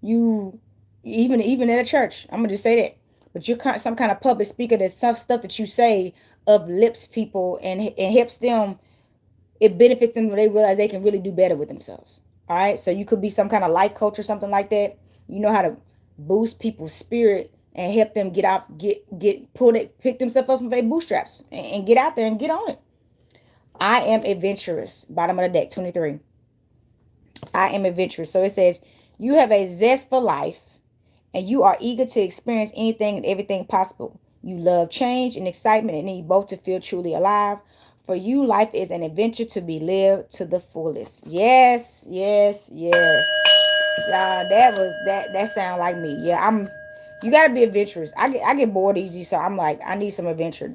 You even at a church, I'm gonna just say that. But you're some kind of public speaker. That some stuff that you say uplifts people and helps them. It benefits them when they realize they can really do better with themselves. All right. So you could be some kind of life coach or something like that. You know how to boost people's spirit and help them pick themselves up from their bootstraps and get out there and get on it. I am adventurous. Bottom of the deck, 23. I am adventurous. So it says you have a zest for life, and you are eager to experience anything and everything possible. You love change and excitement and need both to feel truly alive. For you, life is an adventure to be lived to the fullest. Yes, yes, yes. Y'all, that sound like me. Yeah, you gotta be adventurous. I get bored easy, so I'm like, I need some adventure.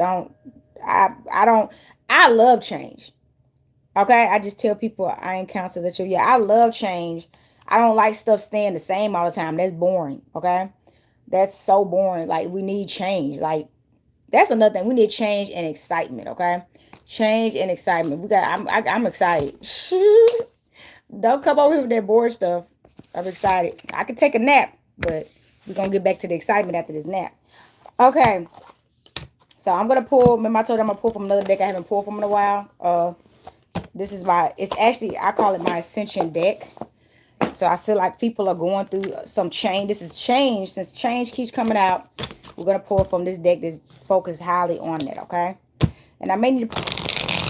I love change. Okay, I just tell people I ain't counsel that you. Yeah, I love change. I don't like stuff staying the same all the time. That's boring. Okay, that's so boring. Like, we need change. Like, that's another thing. We need change and excitement. Okay, change and excitement. I'm excited. Don't come over here with that bored stuff. I'm excited. I could take a nap, but we're gonna get back to the excitement after this nap. Okay, so I'm gonna pull. Remember I told you I'm gonna pull from another deck I haven't pulled from in a while. This is it's actually, I call it my ascension deck. So I feel like people are going through some change. This is change. Since change keeps coming out, we're going to pull from this deck that's focused highly on that, okay? And I may need to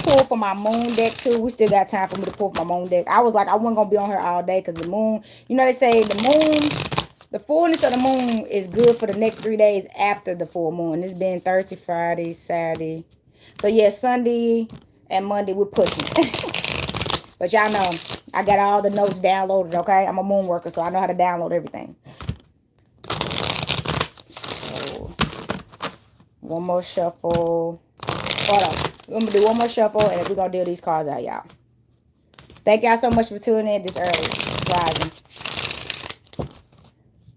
pull for my moon deck too. We still got time for me to pull for my moon deck. I was like, I wasn't going to be on here all day because the moon, you know, they say the moon, the fullness of the moon is good for the next 3 days after the full moon. It's been Thursday, Friday, Saturday. So, yeah, Sunday and Monday we're pushing. But y'all know, I got all the notes downloaded, okay? I'm a moon worker, so I know how to download everything. So, one more shuffle. Hold on. We're going to do one more shuffle, and then we're going to deal these cards out, y'all. Thank y'all so much for tuning in this early. Rising.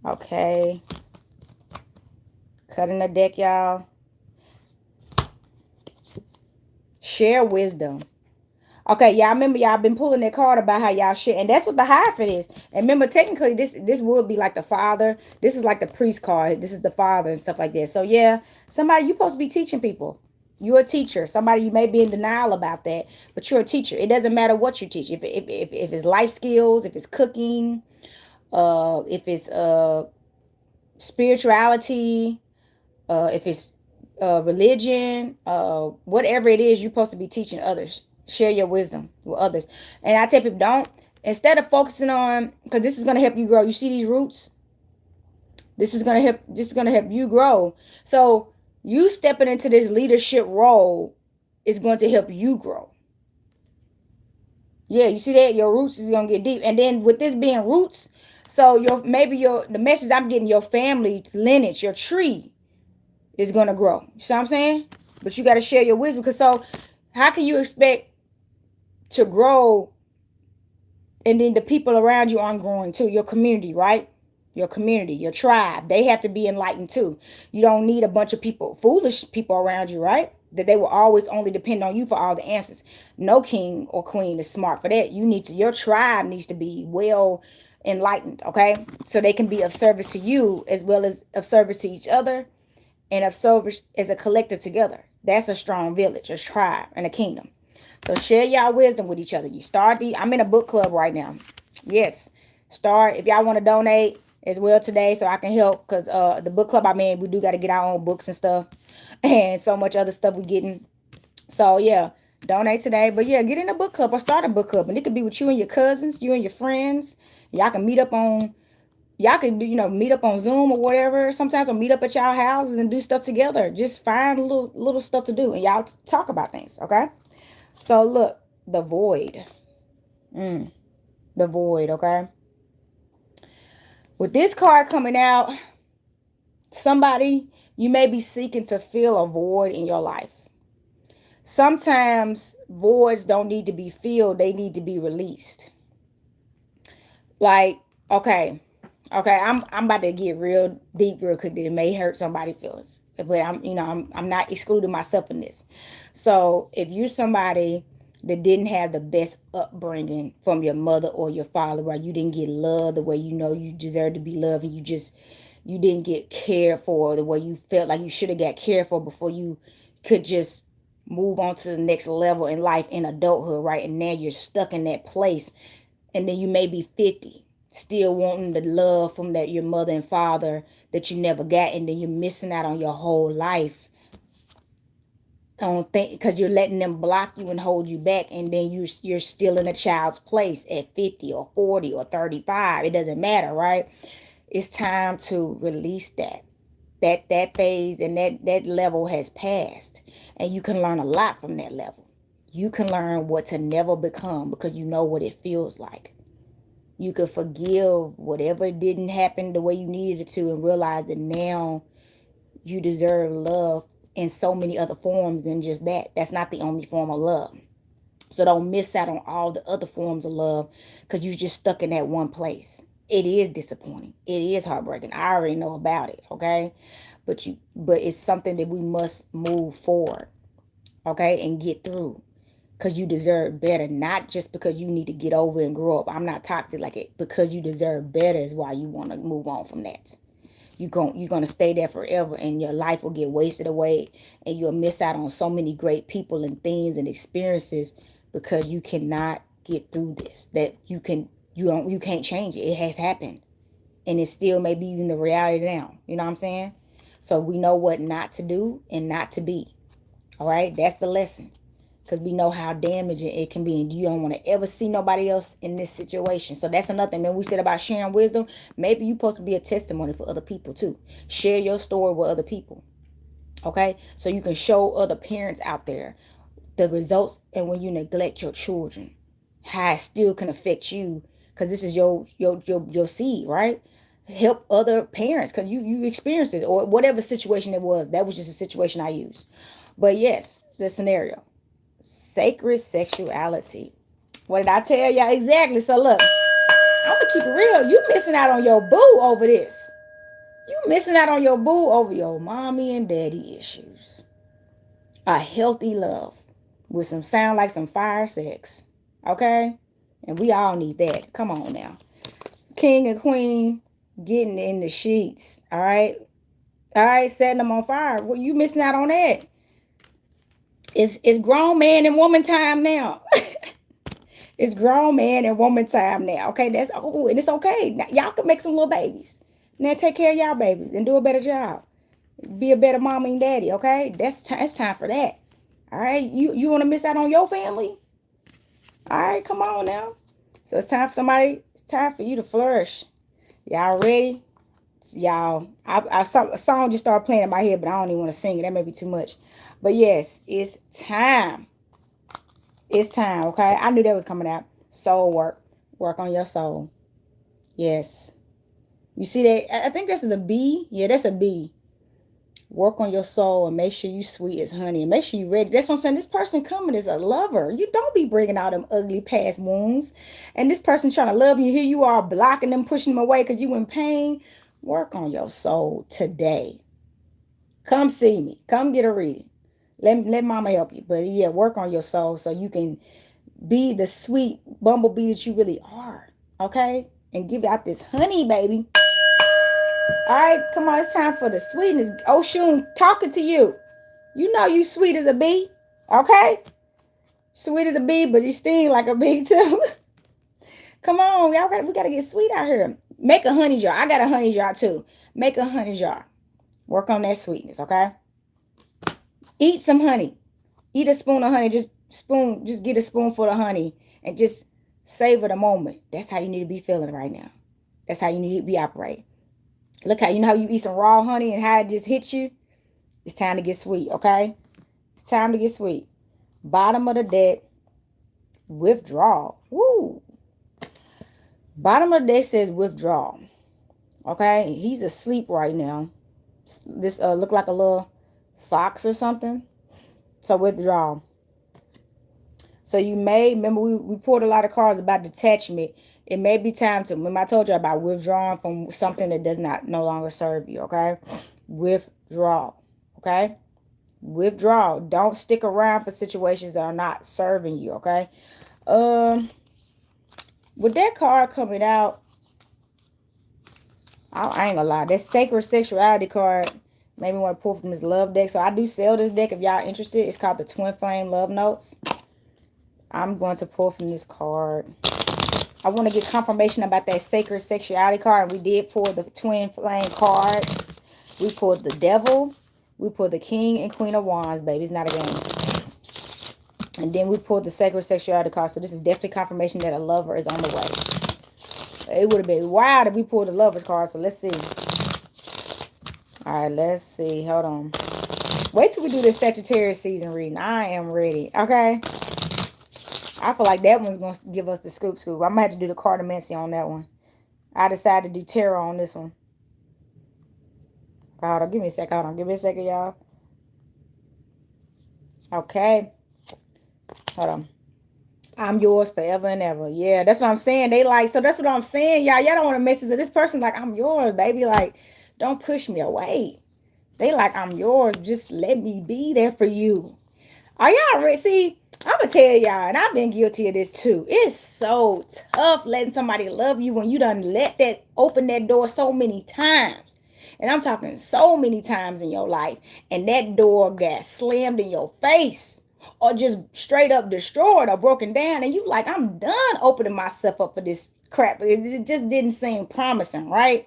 Okay. Cutting the deck, y'all. Share wisdom. Okay, y'all remember y'all been pulling that card about how y'all share, and that's what the Hierophant is. And remember, technically, this would be like the father. This is like the priest card. This is the father and stuff like that. So yeah, somebody you're supposed to be teaching people. You're a teacher. Somebody you may be in denial about that, but you're a teacher. It doesn't matter what you teach. If it's life skills, if it's cooking, if it's spirituality, if it's religion, whatever it is, you're supposed to be teaching others. Share your wisdom with others. And I tell people, don't, instead of focusing on, because this is going to help you grow. You see these roots? This is going to help you grow. So you stepping into this leadership role is going to help you grow. Yeah, you see that? Your roots is going to get deep. And then with this being roots, so the message I'm getting, your family lineage, your tree is going to grow. You see what I'm saying? But you got to share your wisdom. Because so how can you expect to grow and then the people around you aren't growing too? Your community, right? Your community, your tribe, they have to be enlightened too. You don't need a bunch of people, foolish people around you, right? That they will always only depend on you for all the answers. No king or queen is smart for that. Your tribe needs to be well enlightened, okay? So they can be of service to you as well as of service to each other and of service as a collective together. That's a strong village, a tribe, and a kingdom. So share y'all wisdom with each other. I'm in a book club right now. Yes. Start, if y'all want to donate as well today so I can help, because the book club I'm in, we do got to get our own books and stuff. And so much other stuff we getting. So yeah, donate today. But yeah, get in a book club or start a book club. And it could be with you and your cousins, you and your friends. Y'all can meet up on meet up on Zoom or whatever. Sometimes, or meet up at y'all houses and do stuff together. Just find little stuff to do, and y'all talk about things, okay? So look, the void. The void, okay? With this card coming out, somebody, you may be seeking to fill a void in your life. Sometimes voids don't need to be filled, they need to be released. Like, okay, I'm about to get real deep real quick. It may hurt somebody's feelings, but I'm not excluding myself in this. So if you're somebody that didn't have the best upbringing from your mother or your father, right? You didn't get love the way you know you deserve to be loved, and you didn't get cared for the way you felt like you should have got cared for before you could just move on to the next level in life in adulthood, right? And now you're stuck in that place, and then you may be 50 still wanting the love from your mother and father that you never got, and then you're missing out on your whole life because you're letting them block you and hold you back, and then you're still in a child's place at 50 or 40 or 35. It doesn't matter, right? It's time to release that phase, and that level has passed, and you can learn a lot from that level. You can learn what to never become because you know what it feels like. You can forgive whatever didn't happen the way you needed it to, and realize that now you deserve love in so many other forms than just that. That's not the only form of love. So don't miss out on all the other forms of love because you're just stuck in that one place. It is disappointing. It is heartbreaking. I already know about it, okay? But it's something that we must move forward, okay, and get through. Because you deserve better, not just because you need to get over and grow up. I'm not toxic like it. Because you deserve better is why you want to move on from that. You're going to stay there forever, and your life will get wasted away, and you'll miss out on so many great people and things and experiences because you cannot get through this. That you can't change it. It has happened, and it still may be even the reality now. You know what I'm saying? So we know what not to do and not to be. All right, that's the lesson. because we know how damaging it can be, and you don't want to ever see nobody else in this situation. So that's another thing. Man, we said about sharing wisdom. Maybe you're supposed to be a testimony for other people too. Share your story with other people. Okay, so you can show other parents out there the results, and when you neglect your children, how it still can affect you, because this is your seed, right? Help other parents because you experienced it, or whatever situation it was. That was just a situation I used. But yes, the scenario, sacred sexuality. What did I tell y'all exactly? So look, I'm gonna keep it real. You missing out on your boo over this. You missing out on your boo over your mommy and daddy issues. A healthy love with some sound like some fire sex. Okay? And we all need that. Come on now. King and queen getting in the sheets. All right? All right, setting them on fire. Well, you missing out on that. It's grown man and woman time now. It's grown man and woman time now. Okay, and it's okay. Now, y'all can make some little babies. Now take care of y'all babies and do a better job. Be a better mommy and daddy. Okay, it's time for that. All right, you want to miss out on your family? All right, come on now. So it's time for somebody. It's time for you to flourish. Y'all ready? Y'all, a song just started playing in my head, but I don't even want to sing it. That may be too much. But yes, it's time. It's time, okay? I knew that was coming out. Soul work. Work on your soul. Yes. You see that? I think this is a B. Yeah, that's a B. Work on your soul and make sure you sweet as honey. And make sure you ready. That's what I'm saying. This person coming is a lover. You don't be bringing out them ugly past wounds. And this person trying to love you. Here you are blocking them, pushing them away because you in pain. Work on your soul today. Come see me. Come get a reading. Let mama help you. But yeah, work on your soul so you can be the sweet bumblebee that you really are. Okay? And give out this honey, baby. All right, come on. It's time for the sweetness. Oshun talking to you. You know you sweet as a bee. Okay? Sweet as a bee, but you sting like a bee too. Come on. We got to get sweet out here. Make a honey jar. I got a honey jar too. Make a honey jar. Work on that sweetness, okay? Eat some honey. Eat a spoon of honey. Just get a spoonful of honey and just savor the moment. That's how you need to be feeling right now. That's how you need to be operating. Look how, you know how you eat some raw honey and how it just hits you? It's time to get sweet, okay? It's time to get sweet. Bottom of the deck, withdrawal. Woo. Bottom of the deck says withdrawal. Okay? He's asleep right now. This look like a little fox or something. So withdrawal. So you may, remember we pulled a lot of cards about detachment. It may be time to, remember I told you about withdrawing from something that does not no longer serve you, okay? Withdraw, okay? Withdraw. Don't stick around for situations that are not serving you, okay? With that card coming out, I ain't gonna lie, that sacred sexuality card made me want to pull from this love deck. So I do sell this deck if y'all interested. It's called the Twin Flame Love Notes. I'm going to pull from this card. I want to get confirmation about that sacred sexuality card. We did pull the Twin Flame cards. We pulled the Devil. We pulled the King and Queen of Wands, baby. It's not a game. And then we pulled the sacred sexuality card. So this is definitely confirmation that a lover is on the way. It would have been wild if we pulled the Lover's card. So let's see. All right, let's see. Hold on. Wait till we do this Sagittarius season reading. I am ready. Okay. I feel like that one's going to give us the scoop. I'm going to have to do the cartomancy on that one. I decided to do tarot on this one. Hold on. Give me a second. Hold on. Give me a second, y'all. Okay. Hold on. I'm yours forever and ever. Yeah, that's what I'm saying. They like, so that's what I'm saying, y'all. Y'all don't want to mess with this person like, I'm yours, baby. Like, don't push me away. They like, I'm yours. Just let me be there for you. Are y'all ready? See, I'm going to tell y'all, and I've been guilty of this too. It's so tough letting somebody love you when you done open that door so many times. And I'm talking so many times in your life. And that door got slammed in your face. Or just straight up destroyed or broken down. And you like, I'm done opening myself up for this crap. It just didn't seem promising, right?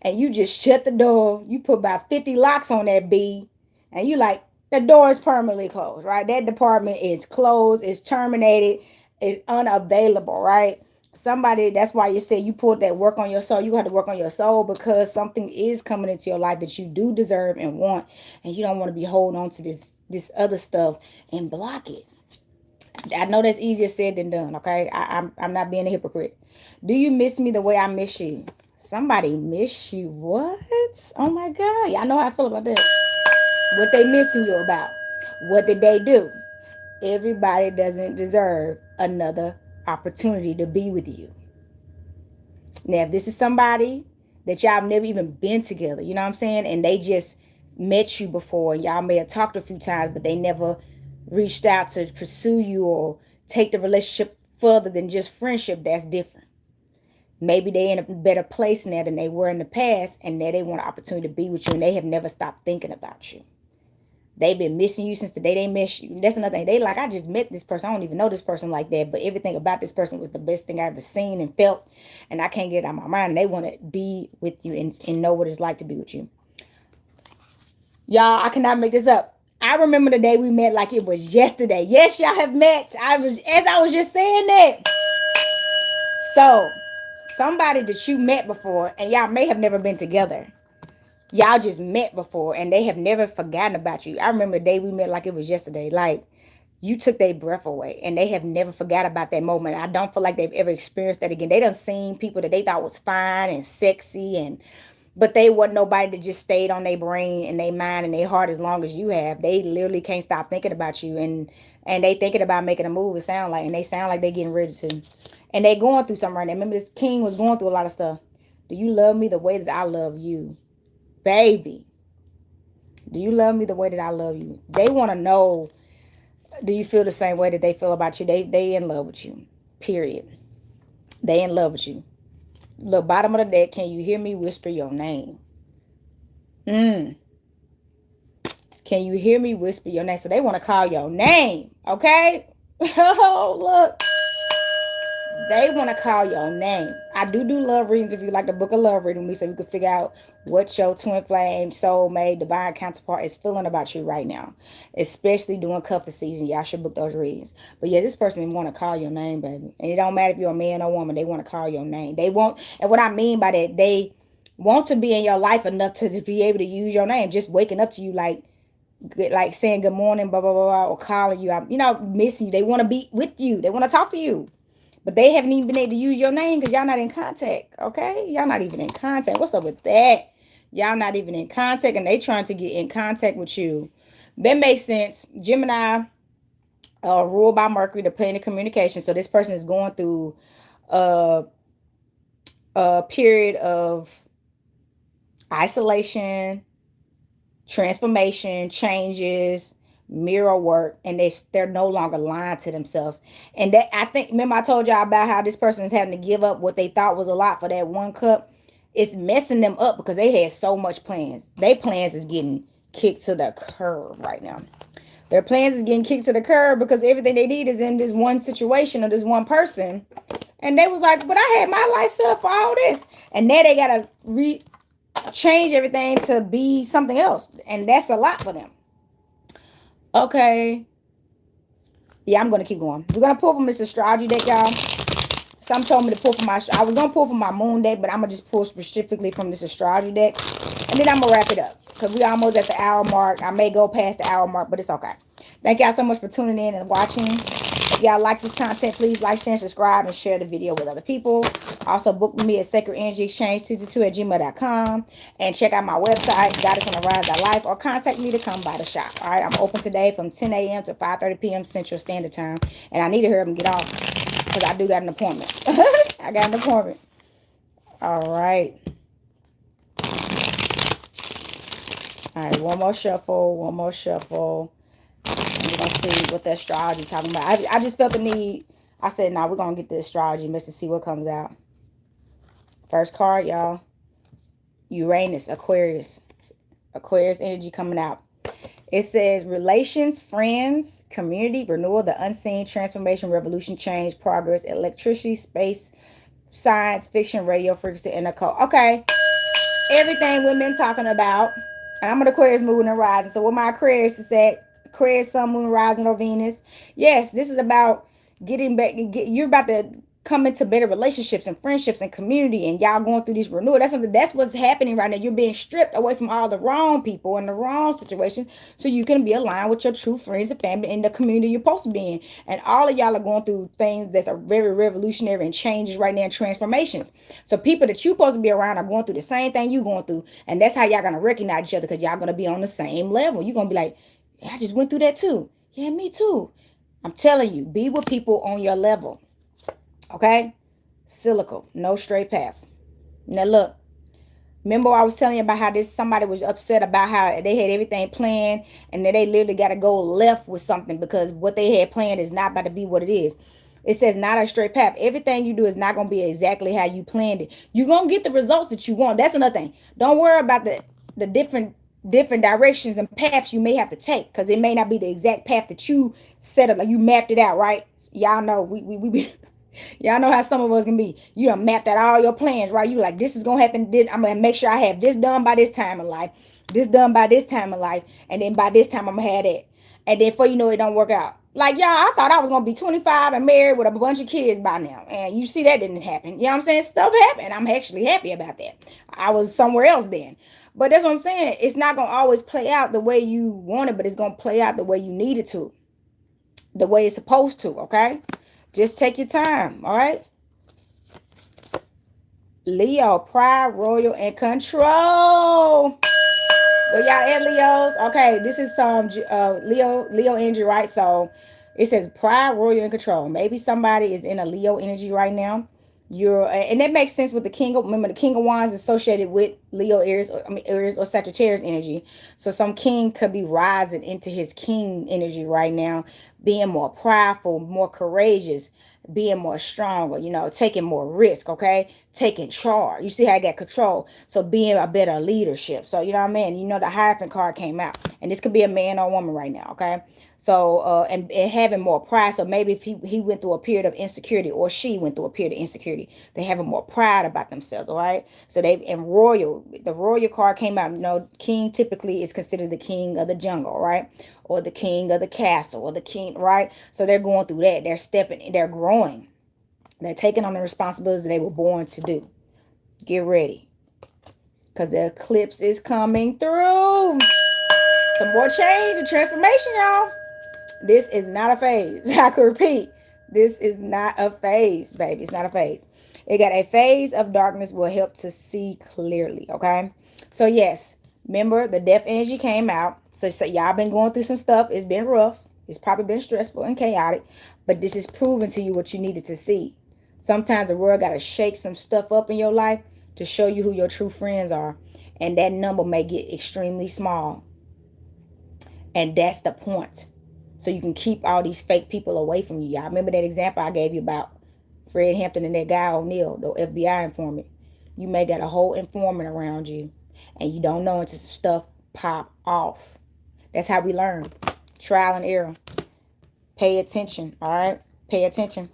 And you just shut the door. You put about 50 locks on that bee. And you like, The door is permanently closed, right? That department is closed, it's terminated, it's unavailable, right? Somebody, that's why you say you put that work on your soul. You have to work on your soul because something is coming into your life that you do deserve and want, and you don't want to be holding on to this other stuff and block it. I know that's easier said than done, okay? I'm not being a hypocrite. Do you miss me the way I miss you? Somebody miss you? What? Oh my God. Y'all know how I feel about that. What they missing you about? What did they do? Everybody doesn't deserve another opportunity to be with you. Now, if this is somebody that y'all have never even been together, you know what I'm saying? And they just met you before, and y'all may have talked a few times, but they never reached out to pursue you or take the relationship further than just friendship, that's different. Maybe they in a better place now than they were in the past, and now they want an opportunity to be with you, and they have never stopped thinking about you. They've been missing you since the day they met you. That's another thing. They like, I just met this person. I don't even know this person like that. But everything about this person was the best thing I ever seen and felt. And I can't get it out of my mind. And they want to be with you and know what it's like to be with you. Y'all, I cannot make this up. I remember the day we met like it was yesterday. Yes, y'all have met. As I was just saying that. So, somebody that you met before, and y'all may have never been together. Y'all just met before and they have never forgotten about you. I remember the day we met like it was yesterday. Like, you took their breath away and they have never forgot about that moment. I don't feel like they've ever experienced that again. They done seen people that they thought was fine and sexy, and but they wasn't nobody that just stayed on their brain and their mind and their heart as long as you have. They literally can't stop thinking about you, and they thinking about making a move, it sound like, and they sound like they getting ready to. And they going through something right now. Remember, this king was going through a lot of stuff. Do you love me the way that I love you? Baby, do you love me the way that I love you? They want to know, do you feel the same way that they feel about you? They in love with you. Period. They in love with you. Look, bottom of the deck, can you hear me whisper your name? Can you hear me whisper your name? So they want to call your name, okay? Oh, look. They want to call your name. I do love readings if you like the book of love reading with me, so you can figure out what your twin flame, soulmate, divine counterpart is feeling about you right now. Especially during cuffing season. Y'all should book those readings. But yeah, this person want to call your name, baby. And it don't matter if you're a man or woman. They want to call your name. They want, and what I mean by that, they want to be in your life enough to be able to use your name. Just waking up to you like saying good morning, blah, blah, blah, blah, or calling you. Missing you. They want to be with you. They want to talk to you. But they haven't even been able to use your name because y'all not in contact, okay? Y'all not even in contact. What's up with that? Y'all not even in contact, and they trying to get in contact with you. That makes sense. Gemini, ruled by Mercury, the planet of communication. So this person is going through a period of isolation, transformation, changes, mirror work, and they're no longer lying to themselves. And that, I think, remember I told y'all about how this person is having to give up what they thought was a lot for that one cup. It's messing them up because they had so much plans. Their plans is getting kicked to the curb right now. Their plans is getting kicked to the curb because everything they need is in this one situation or this one person. And they was like, but I had my life set up for all this. And now they gotta change everything to be something else, and that's a lot for them. Okay, yeah, I'm gonna keep going. We're gonna pull from this astrology deck, y'all. Some told me to pull from I was gonna pull from my moon deck, but I'm gonna just pull specifically from this astrology deck, and then I'm gonna wrap it up because we almost at the hour mark. I may go past the hour mark, but it's okay. Thank y'all so much for tuning in and watching. If y'all like this content, please like, share, and subscribe, and share the video with other people. Also, book me at Sacred Energy Exchange 62@gmail.com. And check out my website, Goddess on the Rise of Life, or contact me to come by the shop. All right, I'm open today from 10 a.m. to 5:30 p.m. Central Standard Time. And I need to hurry up and get off because I do got an appointment. I got an appointment. All right. All right, one more shuffle. One more shuffle. We're going to see what the astrology talking about. I just felt the need. I said, nah, we're going to get the astrology mess to see what comes out. First card, y'all. Uranus, Aquarius. Aquarius energy coming out. It says relations, friends, community, renewal, the unseen, transformation, revolution, change, progress, electricity, space, science, fiction, radio frequency, and occult. Okay. Everything we've been talking about. And I'm an Aquarius moon and rising. So what my Aquarius is at, Aquarius, Sun, Moon, Rising, or Venus. Yes, this is about getting back. You're about to come into better relationships and friendships and community, and y'all going through this renewal. That's what's happening right now. You're being stripped away from all the wrong people and the wrong situations, so you can be aligned with your true friends and family in the community you're supposed to be in. And all of y'all are going through things that are very revolutionary and changes right now and transformations. So people that you're supposed to be around are going through the same thing you're going through, and that's how y'all gonna recognize each other because y'all gonna be on the same level. You're gonna be like, yeah, I just went through that too. Yeah, me too. I'm telling you, be with people on your level. Okay? Silical, no straight path. Now look, remember I was telling you about how this somebody was upset about how they had everything planned and then they literally got to go left with something because what they had planned is not about to be what it is. It says not a straight path. Everything you do is not going to be exactly how you planned it. You're going to get the results that you want. That's another thing. Don't worry about the different directions and paths you may have to take because it may not be the exact path that you set up. Like you mapped it out, right? Y'all know we y'all know how some of us can be. You done mapped out all your plans, right? You like, this is gonna happen. I'm gonna make sure I have this done by this time in life, this done by this time in life, and then by this time I'm gonna have that. And then before you know it, don't work out. Like y'all, I thought I was gonna be 25 and married with a bunch of kids by now, and you see that didn't happen. You know what I'm saying? Stuff happened. I'm actually happy about that. I was somewhere else then. But that's what I'm saying. It's not gonna always play out the way you want it, but it's gonna play out the way you need it to, the way it's supposed to. Okay. Just take your time, all right? Leo, pride, royal, and control. Well, y'all at Leos. Okay, this is some Leo energy, right? So it says pride, royal, and control. Maybe somebody is in a Leo energy right now. And that makes sense with the king of, remember the king of wands associated with Leo, Aries, Aries or Sagittarius energy. So some king could be rising into his king energy right now, being more prideful, more courageous, being more stronger, taking more risk, okay? Taking charge. You see how I got control. So being a better leadership. So, you know what I mean? The Hierophant card came out. And this could be a man or a woman right now, okay? So, and having more pride. So maybe if he went through a period of insecurity or she went through a period of insecurity, they having more pride about themselves, all right? So the royal card came out. King typically is considered the king of the jungle, right? Or the king of the castle or the king, right? So they're going through that. They're growing. They're taking on the responsibilities that they were born to do. Get ready. Because the eclipse is coming through. Some more change and transformation, y'all. This is not a phase. I could repeat. This is not a phase, baby. It's not a phase. It got a phase of darkness will help to see clearly, okay? So, yes, remember the death energy came out. So y'all been going through some stuff. It's been rough. It's probably been stressful and chaotic. But this is proving to you what you needed to see. Sometimes the world got to shake some stuff up in your life to show you who your true friends are. And that number may get extremely small. And that's the point. So you can keep all these fake people away from you. Y'all remember that example I gave you about Fred Hampton and that guy O'Neill, the FBI informant. You may got a whole informant around you and you don't know until stuff pop off. That's how we learn. Trial and error. Pay attention, all right? Pay attention.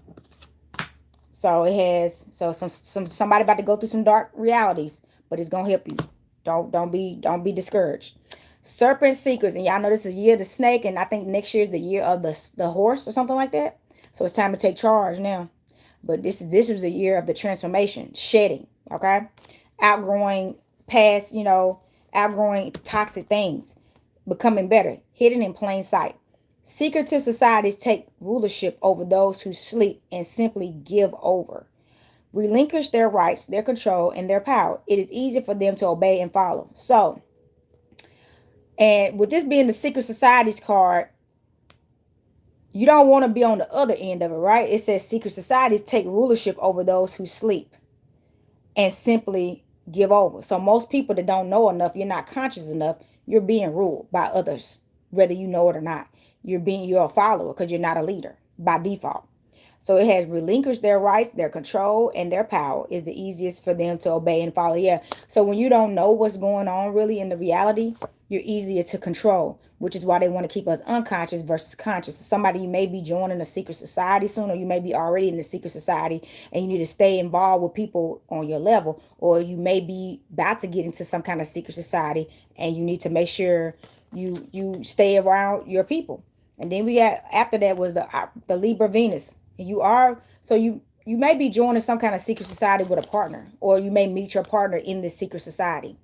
So it has somebody about to go through some dark realities, but it's gonna help you. Don't be discouraged. Serpent seekers, and y'all know this is the year of the snake, and I think next year is the year of the horse or something like that. So it's time to take charge now. But this was a year of the transformation, shedding, okay? Outgrowing past, outgrowing toxic things, becoming better, hidden in plain sight. Secretive societies take rulership over those who sleep and simply give over. Relinquish their rights, their control, and their power. It is easy for them to obey and follow. So, and with this being the secret societies card, you don't want to be on the other end of it, right? It says secret societies take rulership over those who sleep and simply give over. So most people that don't know enough, you're not conscious enough, you're being ruled by others, whether you know it or not. You're a follower because you're not a leader by default. So it has relinquished their rights, their control, and their power is the easiest for them to obey and follow. Yeah. So when you don't know what's going on really in the reality, you're easier to control, which is why they want to keep us unconscious versus conscious. Somebody, you may be joining a secret society soon, or you may be already in the secret society and you need to stay involved with people on your level, or you may be about to get into some kind of secret society and you need to make sure you stay around your people. And then we got, after that was the Libra Venus. And you may be joining some kind of secret society with a partner, or you may meet your partner in this secret society.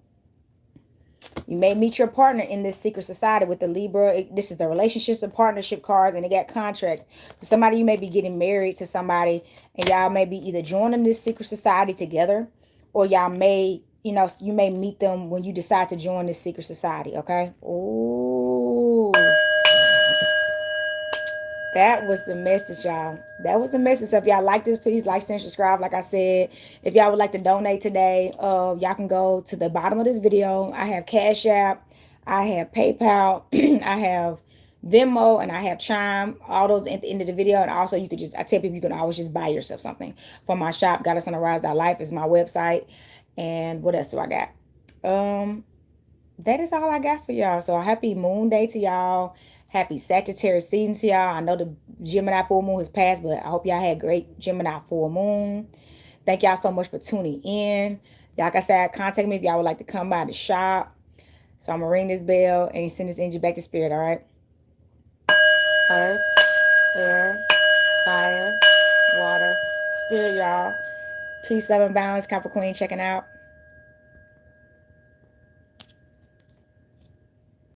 You may meet your partner in this secret society with the Libra. This is the relationships and partnership cards, and they got contracts. So somebody, you may be getting married to somebody, and y'all may be either joining this secret society together, or y'all may, you may meet them when you decide to join this secret society. Okay. Ooh. That was the message, y'all. That was the message. So if y'all like this, please like, share, subscribe. Like I said, if y'all would like to donate today, y'all can go to the bottom of this video. I have Cash App, I have PayPal, I have Venmo, and I have Chime. All those at the end of the video. And also, you could just, I tell people, you can always just buy yourself something from my shop. GoddessOnTheRise.life is my website. And what else do I got? That is all I got for y'all. So happy moon day to y'all. Happy Sagittarius season to y'all. I know the Gemini full moon has passed, but I hope y'all had great Gemini full moon. Thank y'all so much for tuning in. Like I said, contact me if y'all would like to come by the shop. So I'm going to ring this bell and send this energy back to spirit, all right? Earth, air, fire, water, spirit, y'all. Peace, love, and balance. Capricorn checking out.